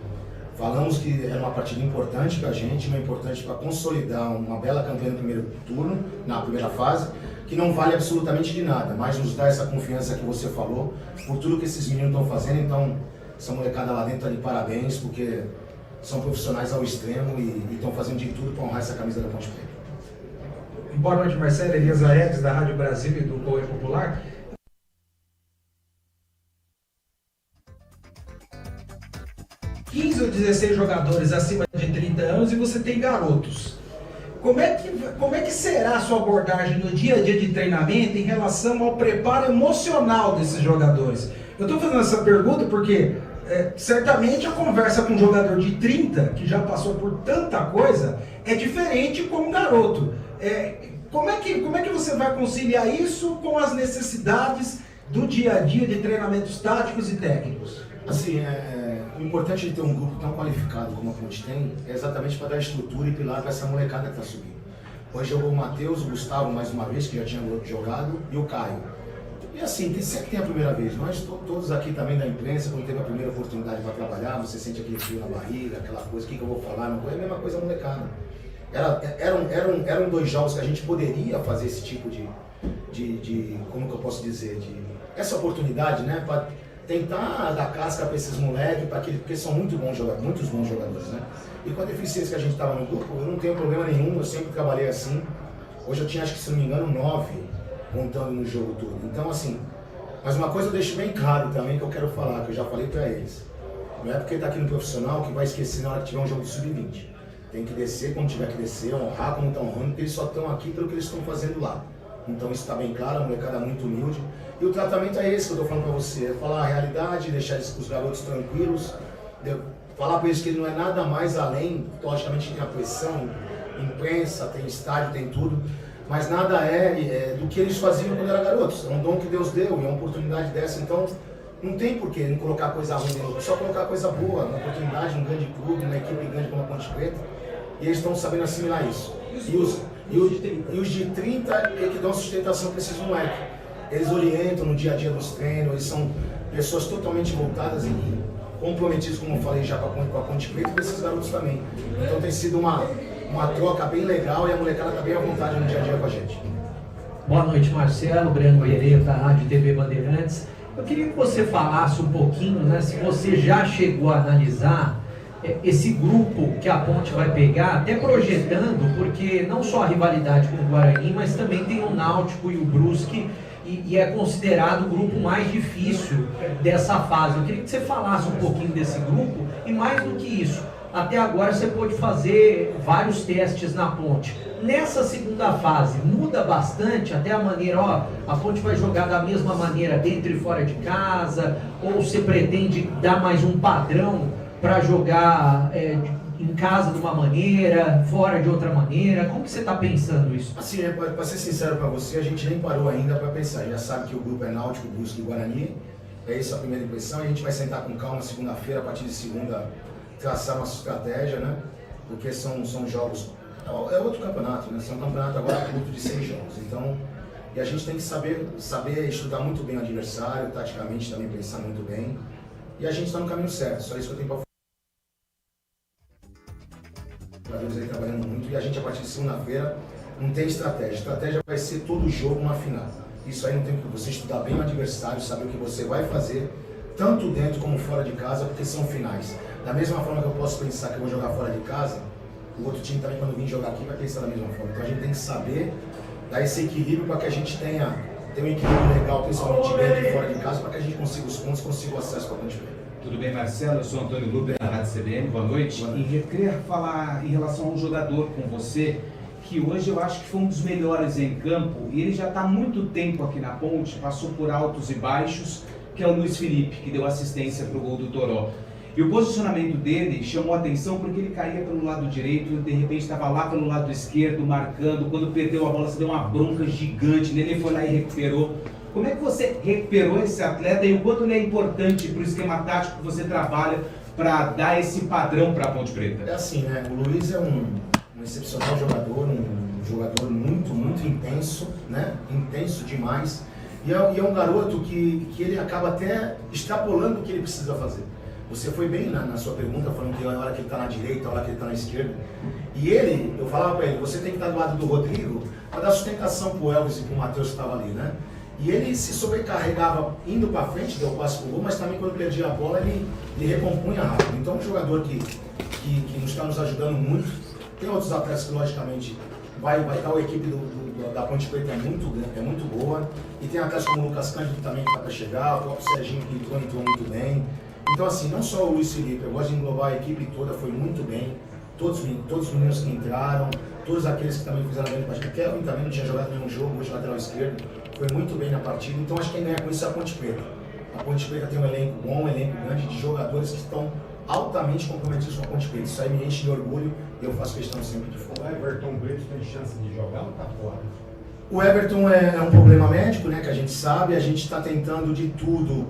Falamos que era uma partida importante para a gente, uma importante para consolidar uma bela campanha no primeiro turno, na primeira fase, que não vale absolutamente de nada, mas nos dá essa confiança que você falou, por tudo que esses meninos estão fazendo. Então, essa molecada lá dentro está de parabéns, porque são profissionais ao extremo e estão fazendo de tudo para honrar essa camisa da Ponte Preta. Boa noite, Marcelo. Elias Aredes, da Rádio Brasil e do Correio Popular. Ou 16 jogadores acima de 30 anos e você tem garotos. Como é que será a sua abordagem no dia a dia de treinamento em relação ao preparo emocional desses jogadores? Eu estou fazendo essa pergunta porque certamente a conversa com um jogador de 30, que já passou por tanta coisa, é diferente com um garoto. Como é que você vai conciliar isso com as necessidades do dia a dia de treinamentos táticos e técnicos? Assim, o importante de ter um grupo tão qualificado como a Ponte tem é exatamente para dar estrutura e pilar para essa molecada que está subindo. Hoje jogou o Matheus, o Gustavo mais uma vez, que já tinha jogado, e o Caio. E assim, sempre tem a primeira vez. Nós todos aqui também da imprensa, quando teve a primeira oportunidade para trabalhar, você sente aquele frio na barriga, aquela coisa, o que eu vou falar, não vou, é a mesma coisa molecada. Eram 2 jogos que a gente poderia fazer esse tipo de como que eu posso dizer, essa oportunidade, né, para tentar dar casca para esses moleques, porque são muitos bons jogadores, né? E com a deficiência que a gente estava no grupo, eu não tenho problema nenhum, eu sempre trabalhei assim. Hoje eu tinha, acho que se não me engano, 9 contando no jogo todo. Então, assim, mas uma coisa eu deixo bem claro também que eu quero falar, que eu já falei para eles. Não é porque está aqui no profissional que vai esquecer na hora que tiver um jogo de sub-20. Tem que descer quando tiver que descer, honrar como estão honrando, porque eles só estão aqui pelo que eles estão fazendo lá. Então isso está bem claro, a molecada é muito humilde. E o tratamento é esse que eu estou falando para você, é falar a realidade, deixar os garotos tranquilos, falar para eles que ele não é nada mais além, logicamente tem a pressão, imprensa, tem estádio, tem tudo, mas nada do que eles faziam quando eram garotos. É um dom que Deus deu e é uma oportunidade dessa, então não tem por que não colocar coisa ruim dentro, só colocar coisa boa, uma oportunidade, um grande clube, uma equipe grande como a Ponte Preta, e eles estão sabendo assimilar isso. E os de 30 é que dão sustentação para esses moleques. Eles orientam no dia a dia dos treinos, eles são pessoas totalmente voltadas em comprometidos, como eu falei já com a Ponte Preta, e com esses garotos também. Então tem sido uma troca bem legal e a molecada está bem à vontade no dia a dia com a gente. Boa noite, Marcelo, Breno Pereira, da Rádio TV Bandeirantes. Eu queria que você falasse um pouquinho, né, se você já chegou a analisar esse grupo que a Ponte vai pegar, até projetando, porque não só a rivalidade com o Guarani, mas também tem o Náutico e o Brusque, e é considerado o grupo mais difícil dessa fase. Eu queria que você falasse um pouquinho desse grupo, e mais do que isso, até agora você pôde fazer vários testes na Ponte. Nessa segunda fase, muda bastante até a maneira, a Ponte vai jogar da mesma maneira dentro e fora de casa, ou você pretende dar mais um padrão para jogar em casa de uma maneira, fora de outra maneira? Como que você está pensando isso? Assim, para ser sincero para você, a gente nem parou ainda para pensar. Já sabe que o grupo é Náutico, Brusque e Guarani. É essa a primeira impressão. A gente vai sentar com calma segunda-feira, a partir de segunda, traçar nossa estratégia, né? Porque são jogos... É outro campeonato, né? São um campeonato agora curto de 6 jogos. Então, e a gente tem que saber estudar muito bem o adversário, taticamente também pensar muito bem. E a gente está no caminho certo. Só isso que eu tenho para jogadores aí trabalhando muito, e a gente a partir de segunda-feira não tem estratégia. A estratégia vai ser todo jogo uma final. Isso aí não tem que você estudar bem o adversário, saber o que você vai fazer, tanto dentro como fora de casa, porque são finais. Da mesma forma que eu posso pensar que eu vou jogar fora de casa, o outro time também, quando vir jogar aqui, vai pensar da mesma forma. Então a gente tem que saber dar esse equilíbrio para que a gente tenha um equilíbrio legal, principalmente dentro e fora de casa, para que a gente consiga os pontos, consiga o acesso para a Ponte Preta. Tudo bem, Marcelo? Eu sou Antônio Luber, da Rádio CBN. Boa noite. E eu queria falar em relação a um jogador com você, que hoje eu acho que foi um dos melhores em campo, e ele já está há muito tempo aqui na Ponte, passou por altos e baixos, que é o Luiz Felipe, que deu assistência para o gol do Toró. E o posicionamento dele chamou a atenção porque ele caía pelo lado direito, de repente estava lá pelo lado esquerdo, marcando. Quando perdeu a bola, você deu uma bronca gigante nele, ele foi lá e recuperou. Como é que você recuperou esse atleta e o quanto ele é importante para o esquema tático que você trabalha para dar esse padrão para a Ponte Preta? É assim, né? O Luiz é um excepcional jogador, um jogador muito, muito intenso, né? Intenso demais. E é um garoto que ele acaba até extrapolando o que ele precisa fazer. Você foi bem na sua pergunta, falando que a hora que ele está na direita, a hora que ele está na esquerda. E eu falava para ele, você tem que estar do lado do Rodrigo para dar sustentação para o Elvis e para o Matheus que estava ali, né? E ele se sobrecarregava indo para frente, deu passe pro gol, mas também quando perdia a bola ele recompunha rápido. Então é um jogador que nos está nos ajudando muito. Tem outros atletas que logicamente vai dar a equipe da Ponte Preta é muito boa. E tem atletas como o Lucas Cândido também que está para chegar, o próprio Serginho que entrou muito bem. Então assim, não só o Luiz Felipe, eu gosto de englobar a equipe toda, foi muito bem. Todos os meninos que entraram, todos aqueles que também fizeram bem na partida. Kevin também não tinha jogado nenhum jogo, hoje lateral esquerdo, foi muito bem na partida. Então acho que quem ganha com isso é a Ponte Preta. A Ponte Preta tem um elenco bom, um elenco grande de jogadores que estão altamente comprometidos com a Ponte Preta. Isso aí me enche de orgulho e eu faço questão sempre de falar. O Everton Brito tem chance de jogar ou tá fora? O Everton é um problema médico, né, que a gente sabe, a gente está tentando de tudo,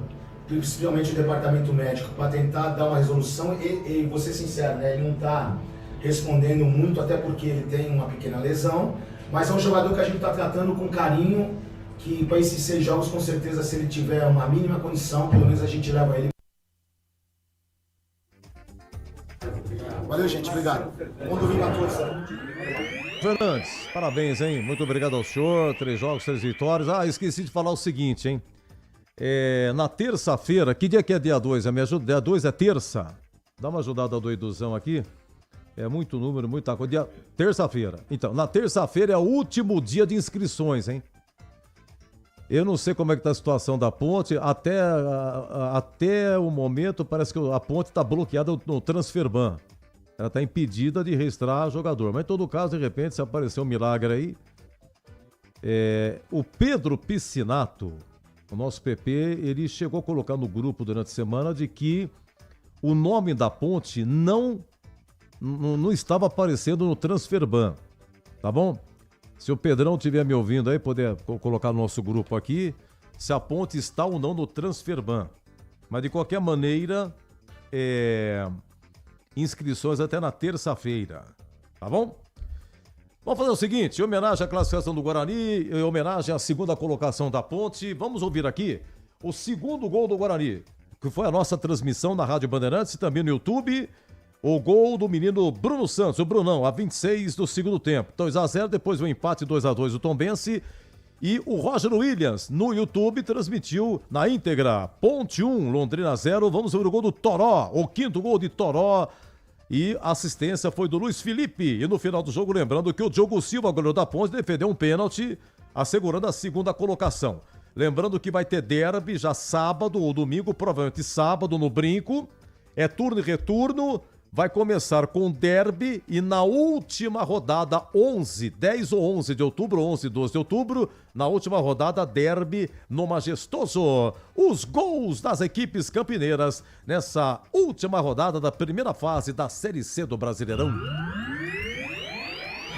principalmente o departamento médico, para tentar dar uma resolução e vou ser sincero, né, ele não está respondendo muito, até porque ele tem uma pequena lesão, mas é um jogador que a gente está tratando com carinho, que para esses 6 jogos, com certeza, se ele tiver uma mínima condição, pelo menos a gente leva ele. Valeu, gente, obrigado. Bom domingo a todos. Fernandes, parabéns, hein? Muito obrigado ao senhor. 3 jogos, 3 vitórias. Esqueci de falar o seguinte, hein? Na terça-feira, que dia que é dia 2? Me ajuda? Dia 2 é terça? Dá uma ajudada do Eduzão aqui. É muito número, muita coisa. Terça-feira. Então, na terça-feira é o último dia de inscrições, hein? Eu não sei como é que tá a situação da Ponte. Até o momento, parece que a Ponte está bloqueada no Transferban. Ela está impedida de registrar jogador. Mas em todo caso, de repente, se aparecer um milagre aí. O Pedro Piscinato, o nosso PP, ele chegou a colocar no grupo durante a semana de que o nome da Ponte não estava aparecendo no Transferban, tá bom? Se o Pedrão estiver me ouvindo aí, poder colocar no nosso grupo aqui, se a Ponte está ou não no Transferban. Mas de qualquer maneira, inscrições até na terça-feira, tá bom? Vamos fazer o seguinte, em homenagem à classificação do Guarani, em homenagem à segunda colocação da Ponte, vamos ouvir aqui o segundo gol do Guarani. que foi a nossa transmissão na Rádio Bandeirantes e também no YouTube. O gol do menino Bruno Santos, o Brunão, a 26 do segundo tempo. 2-0, depois o empate 2-2 do Tombense. E o Roger Williams, no YouTube, transmitiu na íntegra. Ponte 1, Londrina 0. Vamos ver o gol do Toró, o quinto gol de Toró. E a assistência foi do Luiz Felipe. E no final do jogo, lembrando que o Diogo Silva, goleiro da Ponte, defendeu um pênalti, assegurando a segunda colocação. Lembrando que vai ter derby já sábado ou domingo, provavelmente sábado no Brinco. É turno e retorno. Vai começar com derby e na última rodada, 10 ou 11 de outubro, 11 e 12 de outubro, na última rodada, derby no Majestoso. Os gols das equipes campineiras nessa última rodada da primeira fase da Série C do Brasileirão.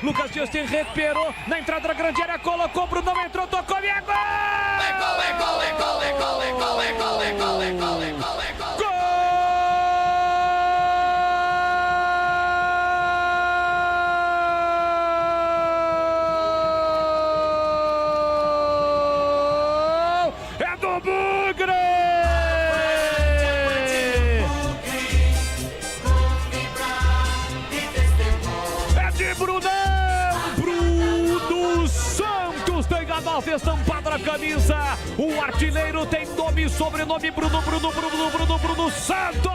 Lucas Justin recuperou na entrada da grande área, colocou, Bruno entrou, tocou e é gol! É gol, é gol, é gol, é gol, é gol, é gol, é gol, é gol, é gol, é gol! Gol! Estampada na camisa, o artilheiro tem nome e sobrenome, Bruno Santos.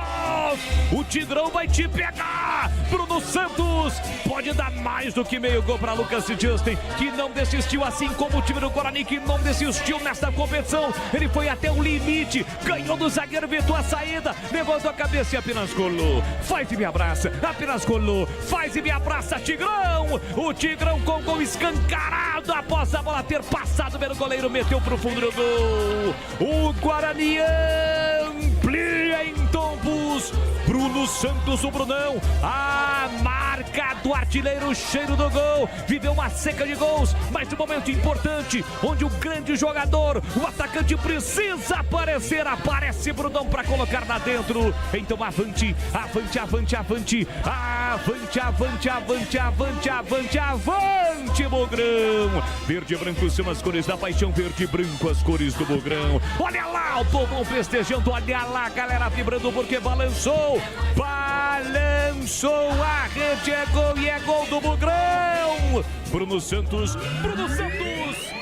O Tigrão vai te pegar. Bruno Santos pode dar mais do que meio gol para Lucas Justin, que não desistiu, assim como o time do Guarani, que não desistiu nesta competição. Ele foi até o limite, ganhou do zagueiro, evitou a saída, levantou a cabeça e apenas colou. Faz e me abraça, apenas colou. Faz e me abraça, Tigrão. O Tigrão com gol escancarado após a bola ter passado pelo goleiro, meteu pro fundo do gol. O Guarani amplia em tombos. Bruno Santos, o Brunão, a marca do artilheiro, o cheiro do gol, viveu uma seca de gols, mas um momento importante, onde o grande jogador, o atacante precisa aparecer, aparece Brunão para colocar lá dentro. Então avante, avante, avante, avante, avante, avante, avante, avante, avante, avante, Bugrão. Verde e branco são as cores da paixão, verde e branco as cores do Bugrão. Olha lá o povo festejando, olha lá a galera vibrando porque balançou, balançou a rede, é gol e é gol do Bugrão. Bruno Santos, Bruno Santos.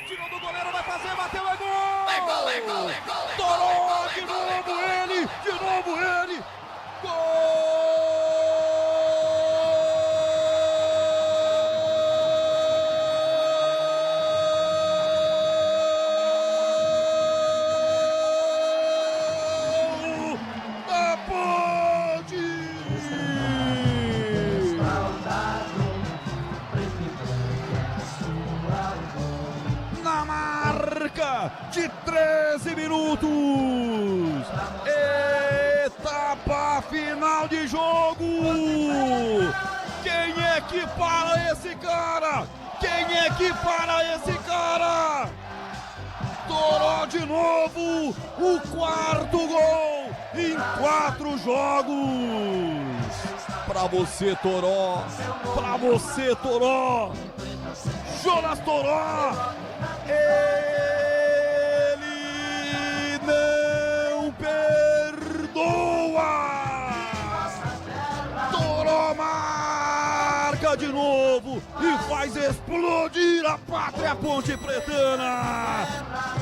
Tirou do goleiro, vai fazer, bateu, é gol. É gol, é gol, é gol. Torou de novo ele, de novo ele. Gol. De 13 minutos, etapa final de jogo. Quem é que para esse cara? Quem é que para esse cara? Toró de novo, o quarto gol em 4 jogos. Pra você, Toró, pra você, Toró, Jonas Toró. Ele não perdoa. Toró marca de novo e faz explodir a pátria Ponte Pretana.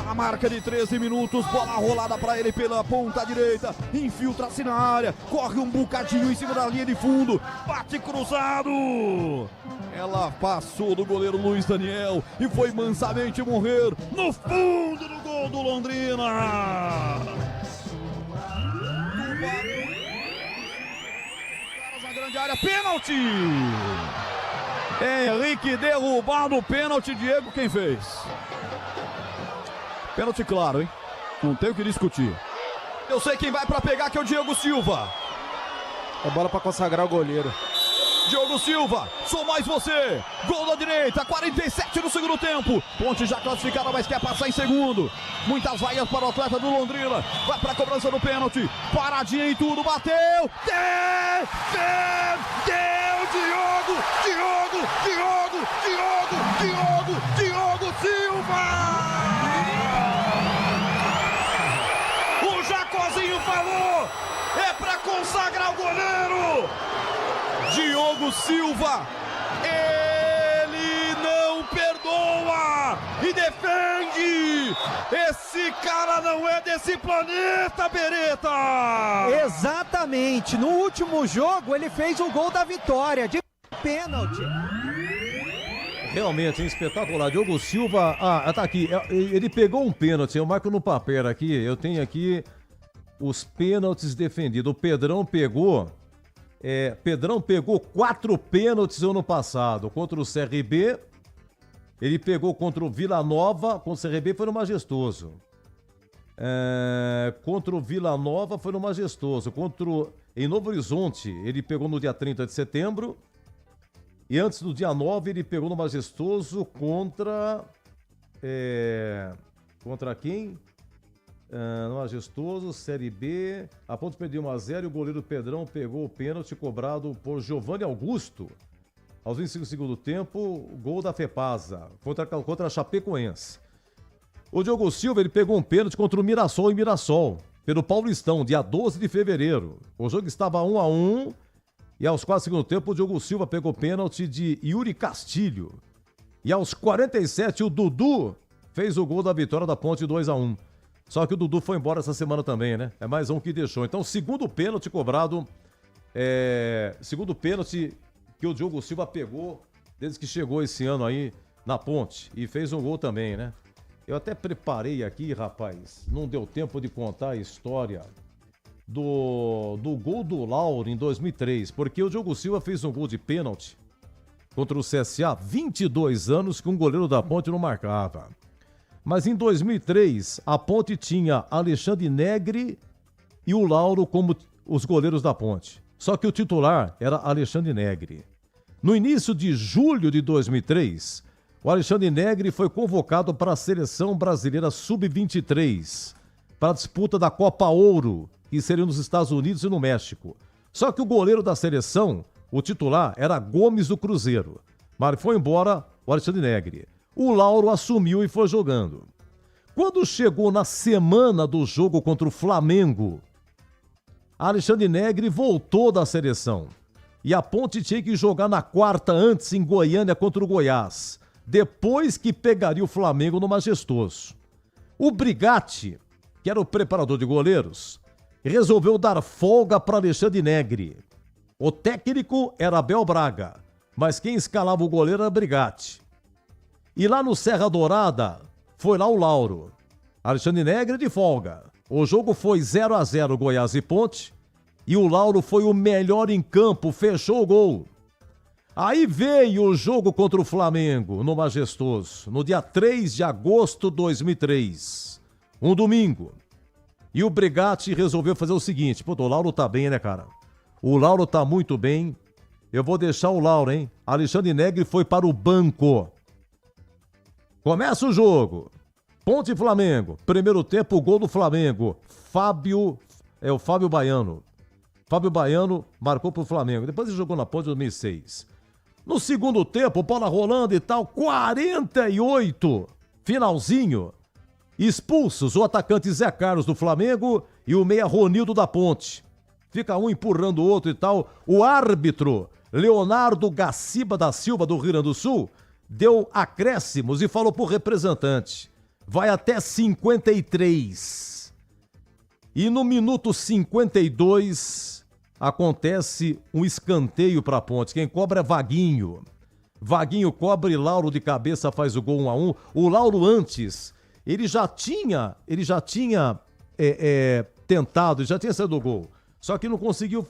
A marca de 13 minutos, bola rolada para ele pela ponta direita, infiltra-se na área, corre um bocadinho em cima da linha de fundo, bate cruzado. Ela passou do goleiro Luiz Daniel e foi mansamente morrer no fundo do gol do Londrina. Na grande área, pênalti. Henrique derrubado o pênalti, Diego, quem fez? Pênalti claro, hein? Não tem o que discutir. Eu sei quem vai pra pegar, que é o Diego Silva. É bola pra consagrar o goleiro. Diogo Silva, sou mais você. Gol da direita, 47 do segundo tempo. Ponte já classificada, mas quer passar em segundo. Muitas vaias para o atleta do Londrina. Vai para a cobrança do pênalti. Paradinha em tudo, bateu. Diogo Silva. consagrar o goleiro! Diogo Silva, ele não perdoa e defende! Esse cara não é desse planeta, Beretta! Exatamente, no último jogo ele fez o gol da vitória, de pênalti. Realmente, espetacular. Diogo Silva, tá aqui, ele pegou um pênalti, eu marco no papel aqui, eu tenho aqui os pênaltis defendidos. O Pedrão pegou 4 pênaltis ano passado contra o CRB. Ele pegou contra o Vila Nova, contra o CRB foi no Majestoso. Contra o Vila Nova foi no Majestoso. Em Novo Horizonte, ele pegou no dia 30 de setembro. E antes do dia 9, ele pegou no Majestoso contra... contra quem? No Majestoso, Série B. A Ponte perdeu 1-0 e o goleiro Pedrão pegou o pênalti cobrado por Giovanni Augusto. Aos 25 segundos do tempo, gol da Fepasa contra a Chapecoense. O Diogo Silva, ele pegou um pênalti contra o Mirassol em Mirassol, pelo Paulistão, dia 12 de fevereiro. O jogo estava 1-1 e aos 4 segundos do tempo, o Diogo Silva pegou pênalti de Yuri Castilho. E aos 47, o Dudu fez o gol da vitória da Ponte 2-1. Só que o Dudu foi embora essa semana também, né? É mais um que deixou. Então, segundo pênalti cobrado, segundo pênalti que o Diogo Silva pegou desde que chegou esse ano aí na Ponte. E fez um gol também, né? Eu até preparei aqui, rapaz, não deu tempo de contar a história do gol do Lauro em 2003, porque o Diogo Silva fez um gol de pênalti contra o CSA, 22 anos, que um goleiro da Ponte não marcava. Mas em 2003, a Ponte tinha Alexandre Negri e o Lauro como os goleiros da Ponte. Só que o titular era Alexandre Negri. No início de julho de 2003, o Alexandre Negri foi convocado para a Seleção Brasileira Sub-23, para a disputa da Copa Ouro, que seria nos Estados Unidos e no México. Só que o goleiro da seleção, o titular, era Gomes do Cruzeiro. Mas foi embora o Alexandre Negri. O Lauro assumiu e foi jogando. Quando chegou na semana do jogo contra o Flamengo, Alexandre Negri voltou da seleção. E a Ponte tinha que jogar na quarta antes em Goiânia contra o Goiás, depois que pegaria o Flamengo no Majestoso. O Brigatti, que era o preparador de goleiros, resolveu dar folga para Alexandre Negri. O técnico era Abel Braga, mas quem escalava o goleiro era Brigatti. E lá no Serra Dourada, foi lá o Lauro. Alexandre Negri de folga. O jogo foi 0-0 Goiás e Ponte, e o Lauro foi o melhor em campo, fechou o gol. Aí veio o jogo contra o Flamengo, no Majestoso, no dia 3 de agosto de 2003, um domingo. E o Brigatti resolveu fazer o seguinte, pô, o Lauro tá bem, né, cara? O Lauro tá muito bem, eu vou deixar o Lauro, hein? Alexandre Negri foi para o banco. Começa o jogo. Ponte e Flamengo. Primeiro tempo, gol do Flamengo. O Fábio Baiano. Fábio Baiano marcou pro Flamengo. Depois ele jogou na Ponte em 2006. No segundo tempo, bola rolando e tal, 48. Finalzinho. Expulsos o atacante Zé Carlos do Flamengo e o meia Ronildo da Ponte. Fica um empurrando o outro e tal. O árbitro, Leonardo Gaciba da Silva, do Rio Grande do Sul, deu acréscimos e falou pro representante: vai até 53. E no minuto 52 acontece um escanteio para a Ponte. Quem cobra é Vaguinho. Vaguinho cobra e Lauro de cabeça faz o gol 1-1. O Lauro antes, ele já tinha tentado, já tinha saído do gol. Só que não conseguiu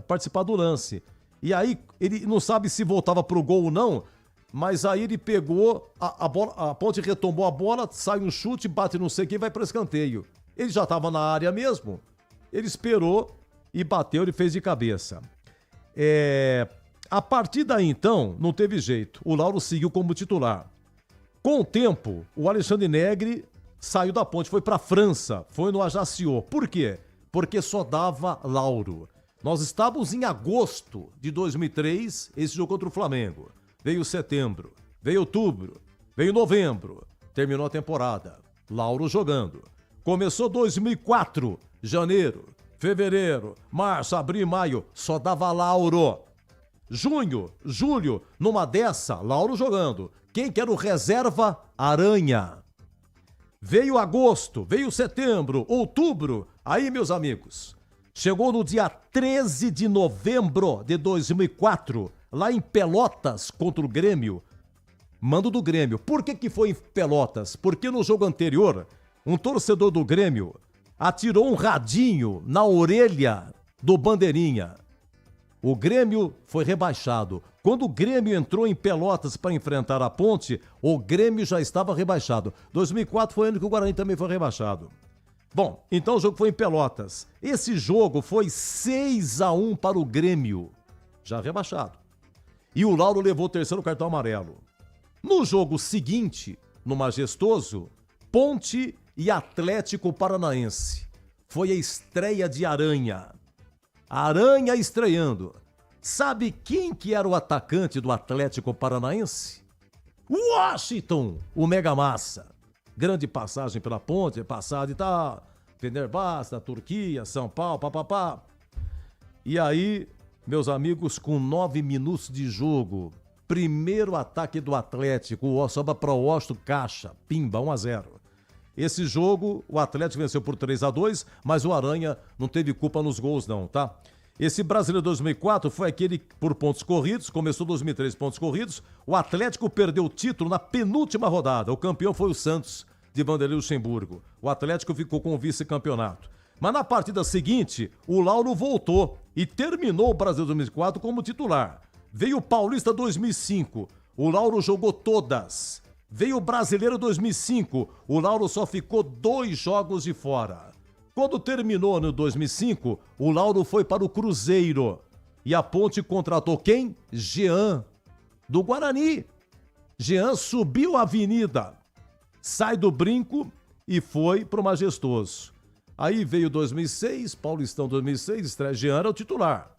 participar do lance. E aí ele não sabe se voltava pro gol ou não, mas aí ele pegou a bola, a Ponte retomou a bola, sai um chute, bate não sei quem, vai para escanteio. Ele já estava na área mesmo, ele esperou e bateu, ele fez de cabeça. A partir daí então, não teve jeito, o Lauro seguiu como titular. Com o tempo, o Alexandre Negri saiu da Ponte, foi para a França, foi no Ajaccio. Por quê? Porque só dava Lauro. Nós estávamos em agosto de 2003, esse jogo contra o Flamengo. Veio setembro, veio outubro, veio novembro, terminou a temporada. Lauro jogando. Começou 2004, janeiro, fevereiro, março, abril e maio, só dava Lauro. Junho, julho, numa dessa, Lauro jogando. Quem que era o reserva? Aranha. Veio agosto, veio setembro, outubro. Aí, meus amigos, chegou no dia 13 de novembro de 2004, lá em Pelotas, contra o Grêmio. Mando do Grêmio. Por que foi em Pelotas? Porque no jogo anterior, um torcedor do Grêmio atirou um radinho na orelha do Bandeirinha. O Grêmio foi rebaixado. Quando o Grêmio entrou em Pelotas para enfrentar a Ponte, o Grêmio já estava rebaixado. 2004 foi o ano que o Guarani também foi rebaixado. Bom, então o jogo foi em Pelotas. Esse jogo foi 6-1 para o Grêmio, já rebaixado. E o Lauro levou o terceiro cartão amarelo. No jogo seguinte, no Majestoso, Ponte e Atlético Paranaense. Foi a estreia de Aranha. Aranha estreando. Sabe quem que era o atacante do Atlético Paranaense? Washington, o Mega Massa. Grande passagem pela Ponte, passado e tal. Fenerbahçe, da Turquia, São Paulo, papapá. E aí, meus amigos, com 9 minutos de jogo, primeiro ataque do Atlético, sobra para o Washington Caixa, pimba, 1-0. Esse jogo, o Atlético venceu por 3-2, mas o Aranha não teve culpa nos gols não, tá? Esse Brasileiro 2004 foi aquele por pontos corridos, começou 2003 pontos corridos, o Atlético perdeu o título na penúltima rodada, o campeão foi o Santos, de Vanderlei Luxemburgo. O Atlético ficou com o vice-campeonato. Mas na partida seguinte, o Lauro voltou e terminou o Brasileiro 2004 como titular. Veio o Paulista 2005, o Lauro jogou todas. Veio o Brasileiro 2005, o Lauro só ficou 2 jogos de fora. Quando terminou no 2005, o Lauro foi para o Cruzeiro. E a Ponte contratou quem? Jean, do Guarani. Jean subiu a avenida, sai do Brinco e foi para o Majestoso. Aí veio 2006, Paulistão 2006, estreia, Jean era o titular.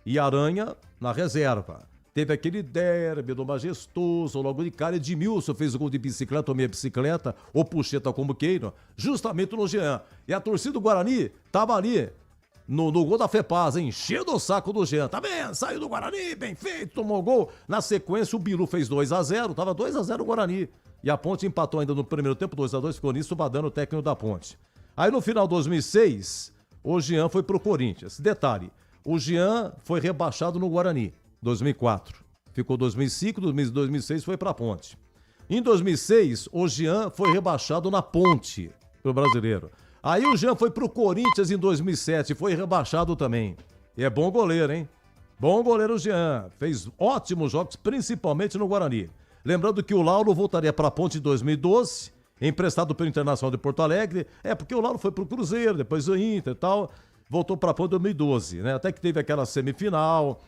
E Aranha na reserva. Teve aquele derby do Majestoso, logo de cara, Edmilson fez o gol de bicicleta, ou meia bicicleta, ou puxeta, como queiram, justamente no Jean. E a torcida do Guarani tava ali, no gol da FEPAS, enchendo o saco do Jean. Tá vendo? Saiu do Guarani, bem feito, tomou gol. Na sequência, o Biru fez 2-0, tava 2-0 o Guarani. E a Ponte empatou ainda no primeiro tempo, 2-2, ficou nisso, badando o técnico da Ponte. Aí no final de 2006, o Jean foi pro Corinthians. Detalhe, o Jean foi rebaixado no Guarani. 2004. Ficou 2005, 2006 foi pra Ponte. Em 2006, o Jean foi rebaixado na Ponte, pro Brasileiro. Aí o Jean foi pro Corinthians em 2007, foi rebaixado também. E é bom goleiro, hein? Bom goleiro o Jean. Fez ótimos jogos, principalmente no Guarani. Lembrando que o Lauro voltaria pra Ponte em 2012, emprestado pelo Internacional de Porto Alegre. Porque o Lauro foi pro Cruzeiro, depois o Inter e tal. Voltou pra Ponte em 2012, né? Até que teve aquela semifinal...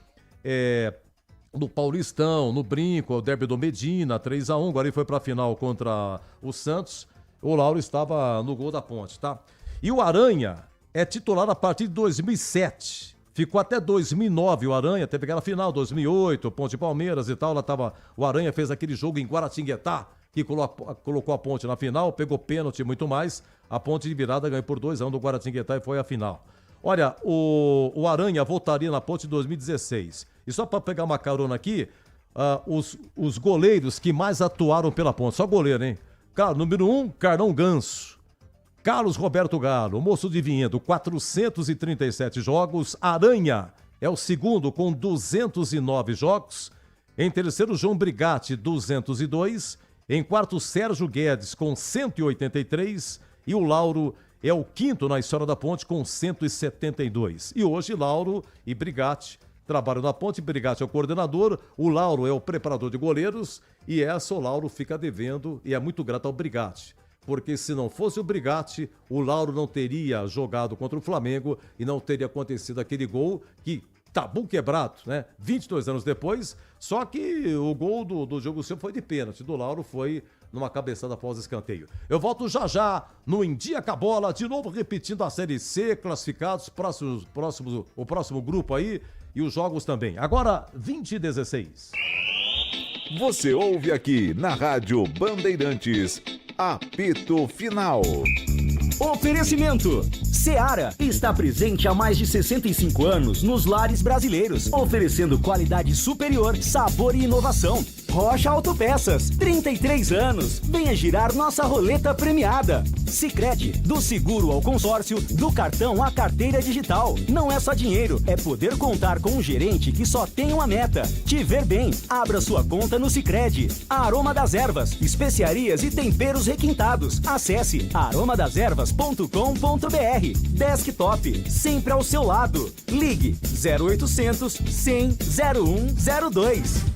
no Paulistão, no Brinco, o derby do Medina, 3-1, agora ele foi pra final contra o Santos, o Lauro estava no gol da Ponte, tá? E o Aranha é titular a partir de 2007, ficou até 2009 o Aranha, teve aquela final, 2008, Ponte Palmeiras e tal, lá tava, o Aranha fez aquele jogo em Guaratinguetá, que colocou a Ponte na final, pegou pênalti e muito mais, a Ponte de virada ganhou por 2-1 do Guaratinguetá e foi a final. Olha, o Aranha voltaria na Ponte em 2016. E só para pegar uma carona aqui, os goleiros que mais atuaram pela Ponte, só goleiro, hein? Número 1, Carlão Ganso. Carlos Roberto Galo, moço de Vinhedo, 437 jogos. Aranha é o segundo com 209 jogos. Em terceiro, João Brigatti, 202. Em quarto, Sérgio Guedes, com 183. E o Lauro é o quinto na história da Ponte com 172. E hoje Lauro e Brigatti trabalham na Ponte, Brigatti é o coordenador, o Lauro é o preparador de goleiros e essa o Lauro fica devendo e é muito grato ao Brigatti. Porque se não fosse o Brigatti, o Lauro não teria jogado contra o Flamengo e não teria acontecido aquele gol que tabu quebrado, né? 22 anos depois, só que o gol do jogo seu foi de pênalti, do Lauro foi numa cabeçada após escanteio. Eu volto já no Indica a Bola, de novo repetindo a Série C, classificados, o próximo grupo aí e os jogos também. Agora, 20:16. Você ouve aqui na Rádio Bandeirantes, apito final. Oferecimento. Seara está presente há mais de 65 anos nos lares brasileiros, oferecendo qualidade superior, sabor e inovação. Rocha Autopeças, 33 anos. Venha girar nossa roleta premiada. Sicredi, do seguro ao consórcio, do cartão à carteira digital. Não é só dinheiro, é poder contar com um gerente que só tem uma meta: te ver bem. Abra sua conta no Sicredi. Aroma das Ervas, especiarias e temperos requintados. Acesse aromadeservas.com.br. Desktop, sempre ao seu lado. Ligue 0800 100 0102.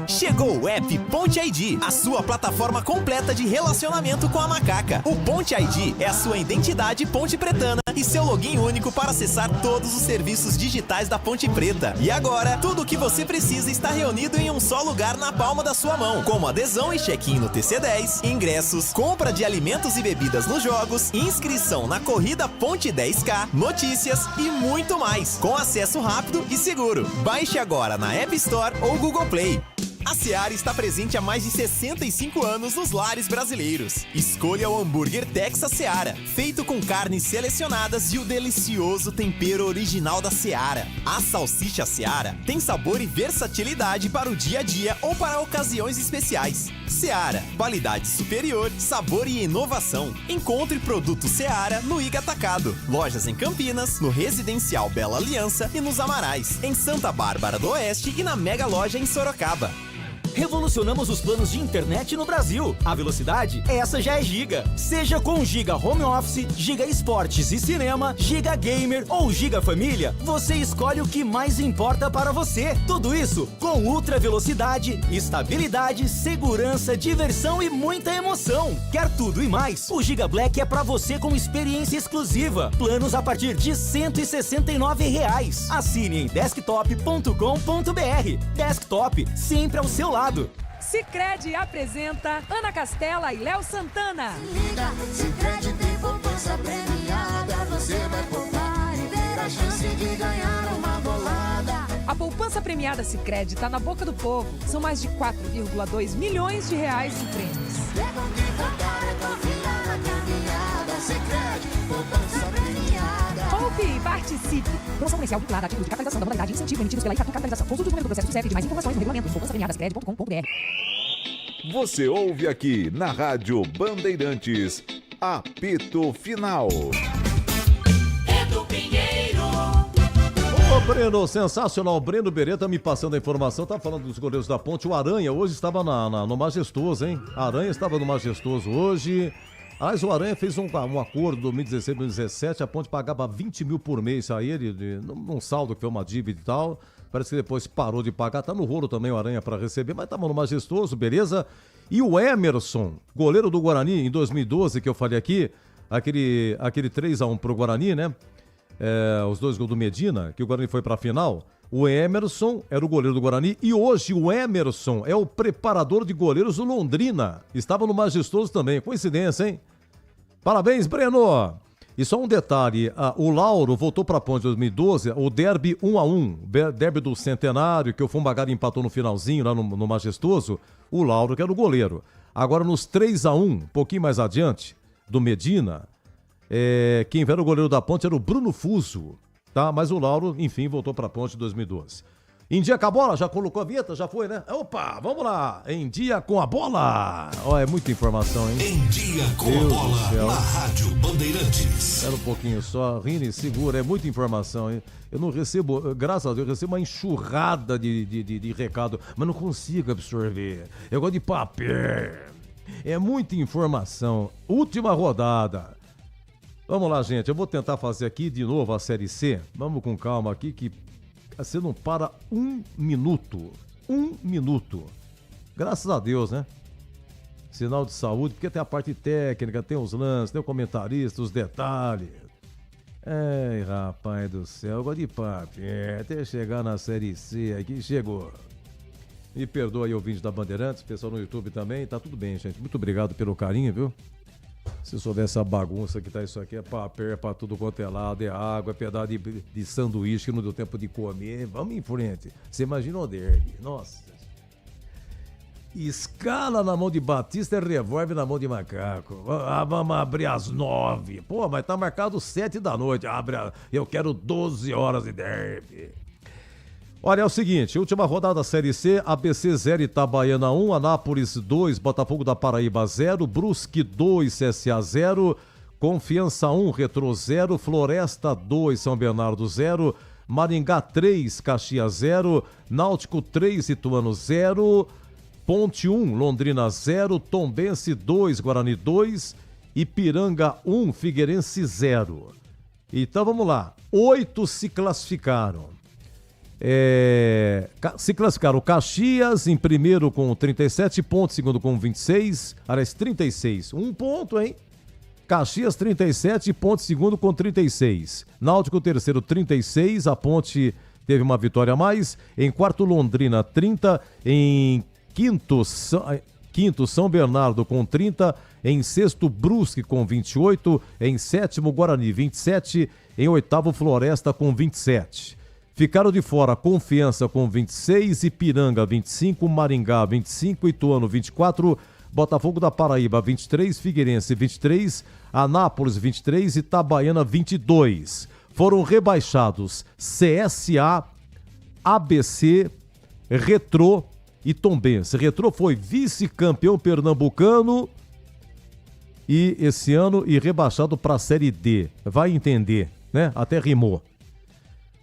Chegou o app Ponte ID, a sua plataforma completa de relacionamento com a macaca. O Ponte ID é a sua identidade ponte pretana e seu login único para acessar todos os serviços digitais da Ponte Preta. E agora, tudo o que você precisa está reunido em um só lugar na palma da sua mão, como adesão e check-in no TC10, ingressos, compra de alimentos e bebidas nos jogos, inscrição na corrida Ponte 10K, notícias e muito mais, com acesso rápido e seguro. Baixe agora na App Store ou Google Play. A Seara está presente há mais de 65 anos nos lares brasileiros. Escolha o hambúrguer Texas Seara, feito com carnes selecionadas e o delicioso tempero original da Seara. A salsicha Seara tem sabor e versatilidade para o dia a dia ou para ocasiões especiais. Seara, qualidade superior, sabor e inovação. Encontre produto Seara no Iga Atacado. Lojas em Campinas, no Residencial Bela Aliança e nos Amarais, em Santa Bárbara do Oeste e na Mega Loja em Sorocaba. Revolucionamos os planos de internet no Brasil. A velocidade, essa já é Giga. Seja com Giga Home Office, Giga Esportes e Cinema, Giga Gamer ou Giga Família, você escolhe o que mais importa para você. Tudo isso com ultra velocidade, estabilidade, segurança, diversão e muita emoção. Quer tudo e mais? O Giga Black é para você com experiência exclusiva. Planos a partir de R$ 169. Assine em desktop.com.br. Desktop, sempre ao seu lado. Sicredi apresenta Ana Castela e Léo Santana. Se liga, Sicredi tem poupança premiada. Você vai poupar e ter a chance de ganhar uma bolada. A poupança premiada Sicredi está na boca do povo. São mais de 4,2 milhões de reais em prêmios. Sicredi, poupança premiada. Poupe e participe. Promoção comercial vinculada a título de capitalização da modalidade incentivo emitidos pela Itaqui Capitalização. Consulte o documento do processo do CEP de mais informações no regulamento poupançapremiadascred.com.br. Você ouve aqui na Rádio Bandeirantes, apito final. Edu Pinheiro. Ô, Breno, sensacional. Breno Beretta me passando a informação, tá falando dos goleiros da Ponte. O Aranha hoje estava no Majestoso, hein? Aranha estava no Majestoso hoje. Mas o Aranha fez um acordo em 2016, 2017, a Ponte pagava 20 mil por mês a ele, num saldo que foi uma dívida e tal. Parece que depois parou de pagar, tá no rolo também o Aranha para receber, mas tava no Majestoso, beleza? E o Emerson, goleiro do Guarani, em 2012, que eu falei aqui, aquele 3-1 pro Guarani, né? Os dois gols do Medina, que o Guarani foi pra final. O Emerson era o goleiro do Guarani e hoje o Emerson é o preparador de goleiros do Londrina. Estava no Majestoso também, coincidência, hein? Parabéns, Breno! E só um detalhe, o Lauro voltou para a Ponte em 2012, o derby 1-1, derby do Centenário, que o Fumbagari empatou no finalzinho lá no Majestoso, o Lauro que era o goleiro. Agora nos 3-1, um pouquinho mais adiante, do Medina, quem era o goleiro da Ponte era o Bruno Fuso, tá? Mas o Lauro, enfim, voltou para a Ponte em 2012. Em dia com a bola, já colocou a vinheta? Já foi, né? Opa, vamos lá! Em dia com a bola! Ó, é muita informação, hein? Em dia com a bola, na Rádio Bandeirantes. Espera um pouquinho só, Rini, segura, é muita informação, hein? Eu não recebo, graças a Deus, eu recebo uma enxurrada de recado, mas não consigo absorver. Eu gosto de papel. É muita informação. Última rodada. Vamos lá, gente, eu vou tentar fazer aqui de novo a Série C. Vamos com calma aqui que você não para um minuto. Graças a Deus, né? Sinal de saúde, porque tem a parte técnica, tem os lances, tem o comentarista, os detalhes. Ei, rapaz do céu, eu gosto de papo. Até chegar na Série C aqui, chegou. Me perdoa aí, ouvintes da Bandeirantes, pessoal no YouTube também. Tá tudo bem, gente. Muito obrigado pelo carinho, viu? Se souber essa bagunça que tá isso aqui, é papel, é pra tudo quanto é lado, é água, é pedaço de sanduíche que não deu tempo de comer. Vamos em frente. Você imagina o derby. Nossa. Escala na mão de Batista e revólver na mão de Macaco. Vamos abrir às 9. Pô, mas tá marcado 7 da noite. Eu quero 12 horas de derby. Olha, é o seguinte, última rodada da Série C, ABC 0, Itabaiana 1, Anápolis 2, Botafogo da Paraíba 0, Brusque 2, CSA 0, Confiança 1, Retrô 0, Floresta 2, São Bernardo 0, Maringá 3, Caxias 0, Náutico 3, Ituano 0, Ponte 1, Londrina 0, Tombense 2, Guarani 2, Ipiranga 1, Figueirense 0. Então vamos lá, 8 se classificaram. Se classificaram Caxias em primeiro com 37 pontos, segundo com 26, aliás 36, 1 ponto, hein? Caxias 37 pontos, segundo com 36. Náutico terceiro 36, a Ponte teve uma vitória a mais. Em quarto Londrina 30, em quinto São Bernardo com 30, em sexto Brusque com 28, em sétimo Guarani 27, em oitavo Floresta com 27. Ficaram de fora Confiança com 26, Ipiranga 25, Maringá 25, Ituano 24, Botafogo da Paraíba 23, Figueirense 23, Anápolis 23 e Itabaiana 22. Foram rebaixados CSA, ABC, Retrô e Tombense. Retrô foi vice-campeão pernambucano e esse ano e rebaixado para a Série D. Vai entender, né? Até rimou.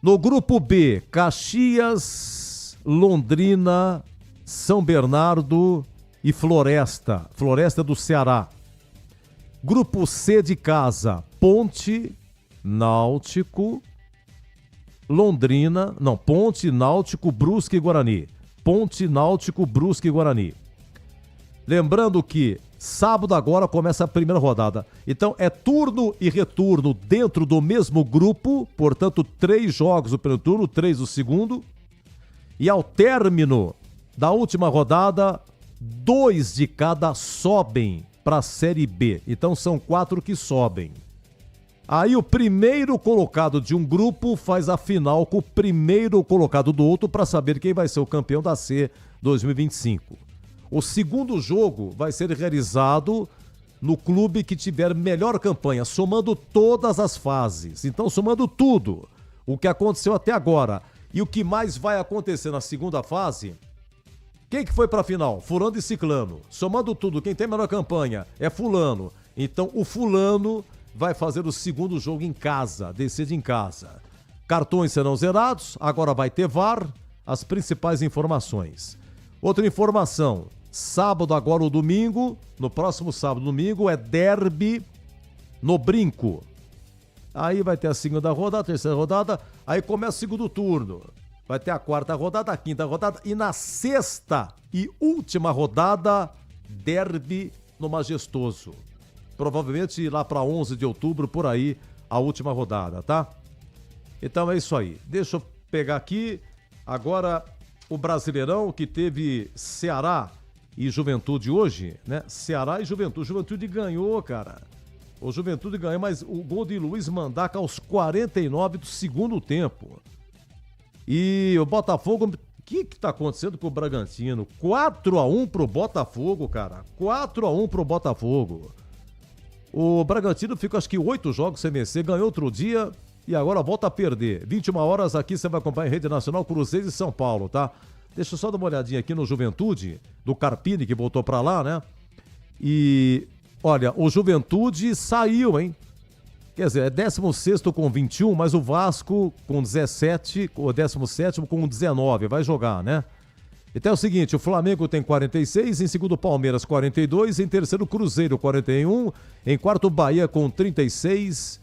No grupo B, Caxias, Londrina, São Bernardo e Floresta. Floresta do Ceará. Grupo C de casa, Ponte, Náutico, Londrina, não, Ponte, Náutico, Brusque e Guarani. Ponte, Náutico, Brusque e Guarani. Lembrando que sábado agora começa a primeira rodada. Então é turno e retorno dentro do mesmo grupo, portanto 3 jogos do primeiro turno, 3 do segundo. E ao término da última rodada, 2 de cada sobem para a Série B. Então são 4 que sobem. Aí o primeiro colocado de um grupo faz a final com o primeiro colocado do outro para saber quem vai ser o campeão da C 2025. O segundo jogo vai ser realizado no clube que tiver melhor campanha, somando todas as fases. Então, somando tudo, o que aconteceu até agora e o que mais vai acontecer na segunda fase, quem que foi para a final? Fulano e Ciclano. Somando tudo, quem tem melhor campanha é fulano. Então, o fulano vai fazer o segundo jogo em casa, decide em casa. Cartões serão zerados, agora vai ter VAR, as principais informações. Outra informação, sábado agora ou domingo, no próximo sábado domingo é derby no Brinco. Aí vai ter a segunda rodada, a terceira rodada, aí começa o segundo turno. Vai ter a quarta rodada, a quinta rodada e na sexta e última rodada, derby no Majestoso. Provavelmente lá para 11 de outubro, por aí, a última rodada, tá? Então é isso aí. Deixa eu pegar aqui agora o Brasileirão que teve Ceará e Juventude hoje, né? Ceará e Juventude. Juventude ganhou, cara. O Juventude ganhou, mas o gol de Luiz Mandaca aos 49 do segundo tempo. E o Botafogo, o que tá acontecendo com o Bragantino? 4-1 pro Botafogo, cara. 4-1 pro Botafogo. O Bragantino fica acho que 8 jogos sem vencer, ganhou outro dia e agora volta a perder. 21 horas aqui você vai acompanhar em Rede Nacional, Cruzeiro e São Paulo, tá? Deixa eu só dar uma olhadinha aqui no Juventude, do Carpini, que voltou pra lá, né? E, olha, o Juventude saiu, hein? Quer dizer, é 16º com 21, mas o Vasco com 17, o 17º com 19, vai jogar, né? Então é o seguinte, o Flamengo tem 46, em segundo Palmeiras 42, em terceiro Cruzeiro 41, em quarto Bahia com 36,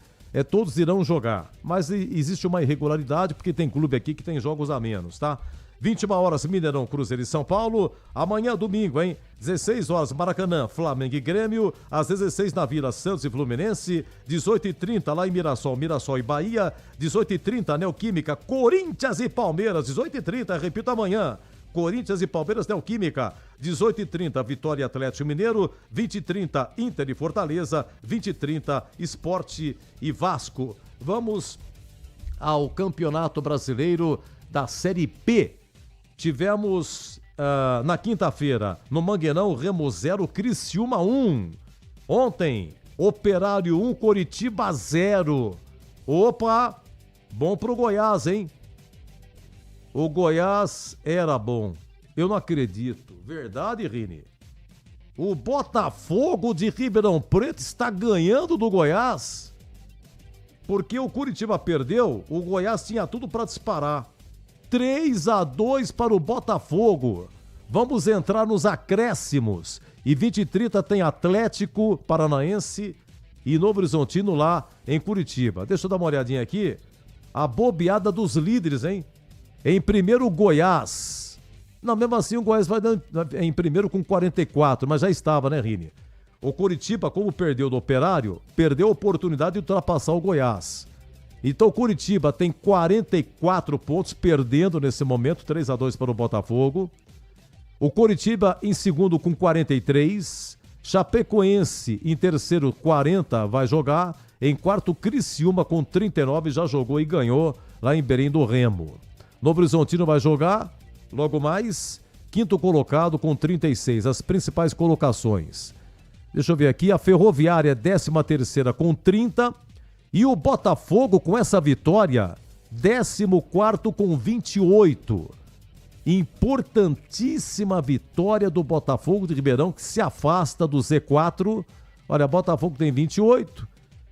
todos irão jogar. Mas existe uma irregularidade porque tem clube aqui que tem jogos a menos, tá? 21 horas Mineirão, Cruzeiro e São Paulo, amanhã domingo, hein? 16 horas Maracanã, Flamengo e Grêmio, às 16 na Vila Santos e Fluminense, 18h30 lá em Mirassol e Bahia, 18h30 Neoquímica, Corinthians e Palmeiras, 18h30, repito amanhã. Corinthians e Palmeiras, Neoquímica, 18h30, Vitória e Atlético Mineiro, 20h30, Inter e Fortaleza, 20h30, Sport e Vasco. Vamos ao Campeonato Brasileiro da Série B. Tivemos na quinta-feira, no Mangueirão, Remo 0, Criciúma 1. Ontem, Operário 1, Coritiba 0. Opa, bom pro Goiás, hein? O Goiás era bom. Eu não acredito. Verdade, Rini? O Botafogo de Ribeirão Preto está ganhando do Goiás. Porque o Coritiba perdeu, o Goiás tinha tudo para disparar. 3-2 para o Botafogo. Vamos entrar nos acréscimos. E 20h30 tem Atlético Paranaense e Novo Horizontino lá em Curitiba. Deixa eu dar uma olhadinha aqui. A bobeada dos líderes, hein? Em primeiro, o Goiás. Não, mesmo assim o Goiás vai em primeiro com 44, mas já estava, né, Rini? O Curitiba, como perdeu do Operário, perdeu a oportunidade de ultrapassar o Goiás. Então o Curitiba tem 44 pontos, perdendo nesse momento, 3-2 para o Botafogo. O Coritiba em segundo com 43. Chapecoense em terceiro, 40, vai jogar. Em quarto, Criciúma com 39, já jogou e ganhou lá em Belém do Remo. Novo Horizontino vai jogar logo mais. Quinto colocado com 36, as principais colocações. Deixa eu ver aqui, a Ferroviária 13ª com 30. E o Botafogo com essa vitória, 14º com 28. Importantíssima vitória do Botafogo de Ribeirão, que se afasta do Z4. Olha, Botafogo tem 28.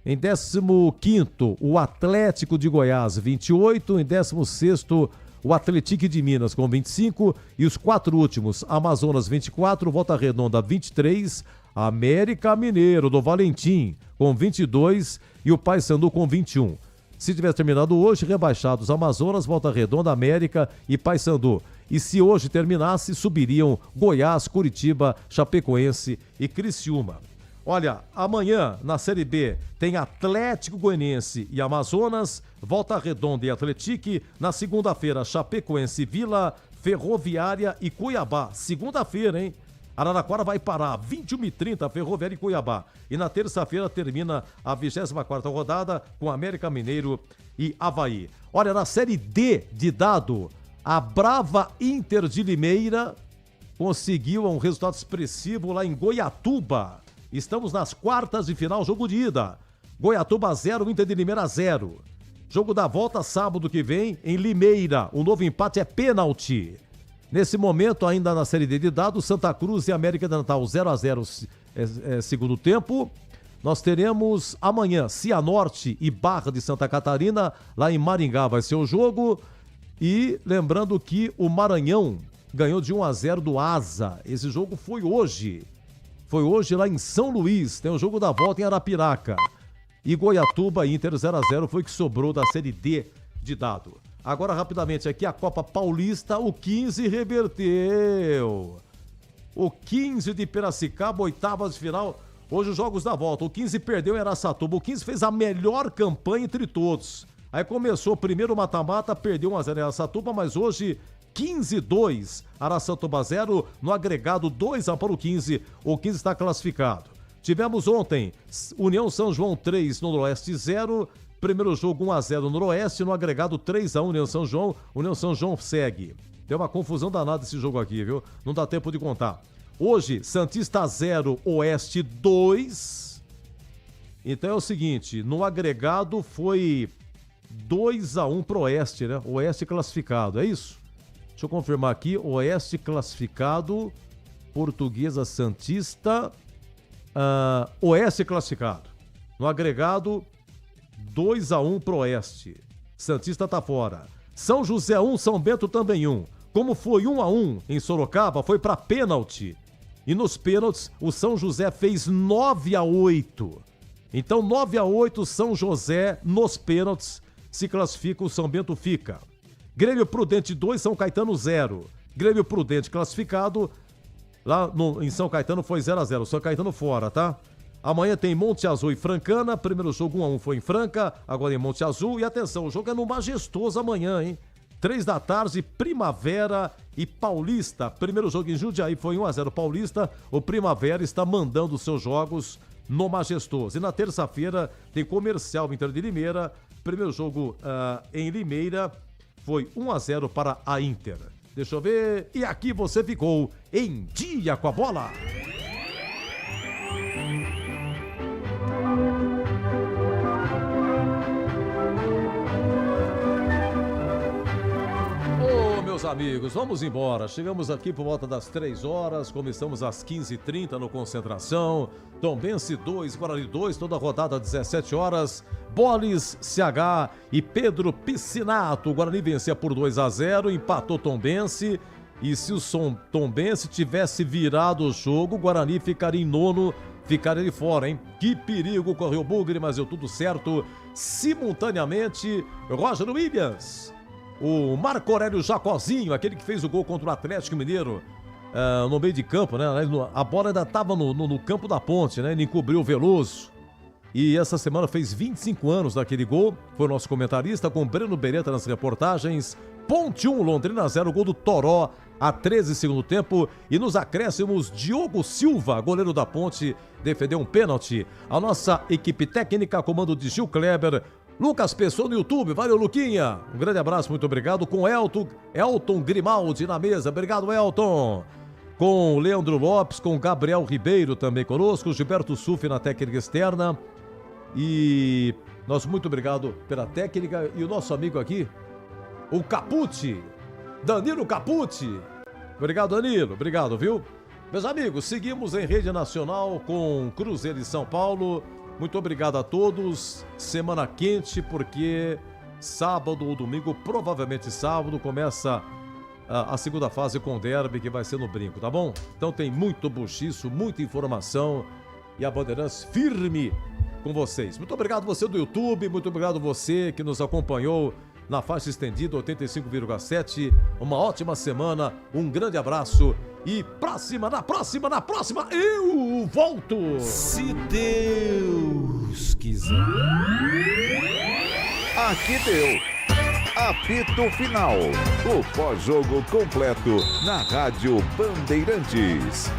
Em 15º, o Atlético de Goiás, 28. Em 16º, o Atlético de Minas, com 25. E os 4 últimos, Amazonas, 24. Volta Redonda, 23. América Mineiro, do Valentim, com 22. E o Paysandu, com 21. Se tivesse terminado hoje, rebaixados Amazonas, Volta Redonda, América e Paysandu. E se hoje terminasse, subiriam Goiás, Curitiba, Chapecoense e Criciúma. Olha, amanhã na Série B tem Atlético Goianiense e Amazonas, Volta Redonda e Atlético. Na segunda-feira, Chapecoense, Vila, Ferroviária e Cuiabá. Segunda-feira, hein? Araraquara vai parar, 21h30, Ferroviária e Cuiabá. E na terça-feira termina a 24ª rodada com América Mineiro e Avaí. Olha, na Série D de dado, a brava Inter de Limeira conseguiu um resultado expressivo lá em Goiatuba. Estamos nas quartas de final, jogo de ida. Goiatuba 0, Inter de Limeira 0. Jogo da volta sábado que vem em Limeira. O novo empate é pênalti. Nesse momento, ainda na Série D de dados, Santa Cruz e América de Natal 0-0 segundo tempo. Nós teremos amanhã Cianorte e Barra de Santa Catarina, lá em Maringá vai ser o jogo. E lembrando que o Maranhão ganhou de 1-0 do Asa. Esse jogo foi hoje. Foi hoje lá em São Luís. Tem o jogo da volta em Arapiraca. E Goiatuba Inter 0-0 foi que sobrou da Série D de dado. Agora, rapidamente, aqui a Copa Paulista, o 15 reverteu. O 15 de Piracicaba, oitavas de final. Hoje os jogos da volta. O 15 perdeu em Araçatuba. O 15 fez a melhor campanha entre todos. Aí começou o primeiro mata-mata, perdeu 1-0 em Araçatuba, mas hoje 15-2, Araçatuba 0, no agregado 2-1 para o 15. O 15 está classificado. Tivemos ontem União São João 3, Noroeste 0. Primeiro jogo 1-0 no Noroeste, no agregado 3-1 União São João. União São João segue. Deu uma confusão danada esse jogo aqui, viu? Não dá tempo de contar. Hoje, Santista 0, Oeste 2. Então é o seguinte, no agregado foi 2-1 pro Oeste, né? Oeste classificado, é isso? Deixa eu confirmar aqui, Oeste classificado, Portuguesa Santista, Oeste classificado. No agregado, 2-1 pro Oeste. Santista tá fora. São José 1, São Bento também 1. Como foi 1-1 em Sorocaba, foi para pênalti. E nos pênaltis, o São José fez 9-8. Então, 9-8, São José nos pênaltis se classifica, o São Bento fica. Grêmio Prudente 2, São Caetano 0. Grêmio Prudente classificado. Lá em São Caetano foi 0-0. São Caetano fora, tá? Amanhã tem Monte Azul e Francana. Primeiro jogo 1-1 foi em Franca, agora em Monte Azul. E atenção, o jogo é no Majestoso amanhã, hein? 3 da tarde, Primavera e Paulista. Primeiro jogo em Jundiaí foi 1-0 Paulista. O Primavera está mandando os seus jogos no Majestoso. E na terça-feira tem Comercial Inter de Limeira. Primeiro jogo em Limeira foi 1-0 para a Inter. Deixa eu ver. E aqui você ficou em dia com a bola. Meus amigos, vamos embora. Chegamos aqui por volta das 3 horas, começamos às 15h30 no Concentração. Tombense 2, Guarani 2, toda a rodada 17 horas. Boles, CH e Pedro Piscinato. O Guarani vencia por 2-0, empatou Tombense. E se o Tombense tivesse virado o jogo, o Guarani ficaria em nono, ficaria de fora, hein? Que perigo, correu o bugre, mas deu tudo certo. Simultaneamente, Roger Williams. O Marco Aurélio Jacozinho, aquele que fez o gol contra o Atlético Mineiro no meio de campo, né? A bola ainda estava no campo da Ponte, né? Ele encobriu o Veloso. E essa semana fez 25 anos daquele gol. Foi o nosso comentarista com Breno Beretta nas reportagens. Ponte 1, Londrina 0, gol do Toró a 13 segundo tempo. E nos acréscimos, Diogo Silva, goleiro da Ponte, defendeu um pênalti. A nossa equipe técnica, comando de Gil Kleber, Lucas Pessoa no YouTube, valeu Luquinha, um grande abraço, muito obrigado, com Elton Grimaldi na mesa, obrigado Elton, com o Leandro Lopes, com Gabriel Ribeiro também conosco, Gilberto Sufi na técnica externa, e nosso muito obrigado pela técnica, e o nosso amigo aqui, o Capucci, Danilo Capucci, obrigado Danilo, obrigado, viu? Meus amigos, seguimos em rede nacional com Cruzeiro e São Paulo. Muito obrigado a todos. Semana quente, porque sábado ou domingo, provavelmente sábado, começa a segunda fase com o derby, que vai ser no Brinco, tá bom? Então tem muito buchiço, muita informação e a Bandeirantes firme com vocês. Muito obrigado você do YouTube, muito obrigado você que nos acompanhou na faixa estendida 85,7. Uma ótima semana, um grande abraço e na próxima eu volto! Se Deus quiser. Aqui deu. Apito Final. O pós-jogo completo na Rádio Bandeirantes.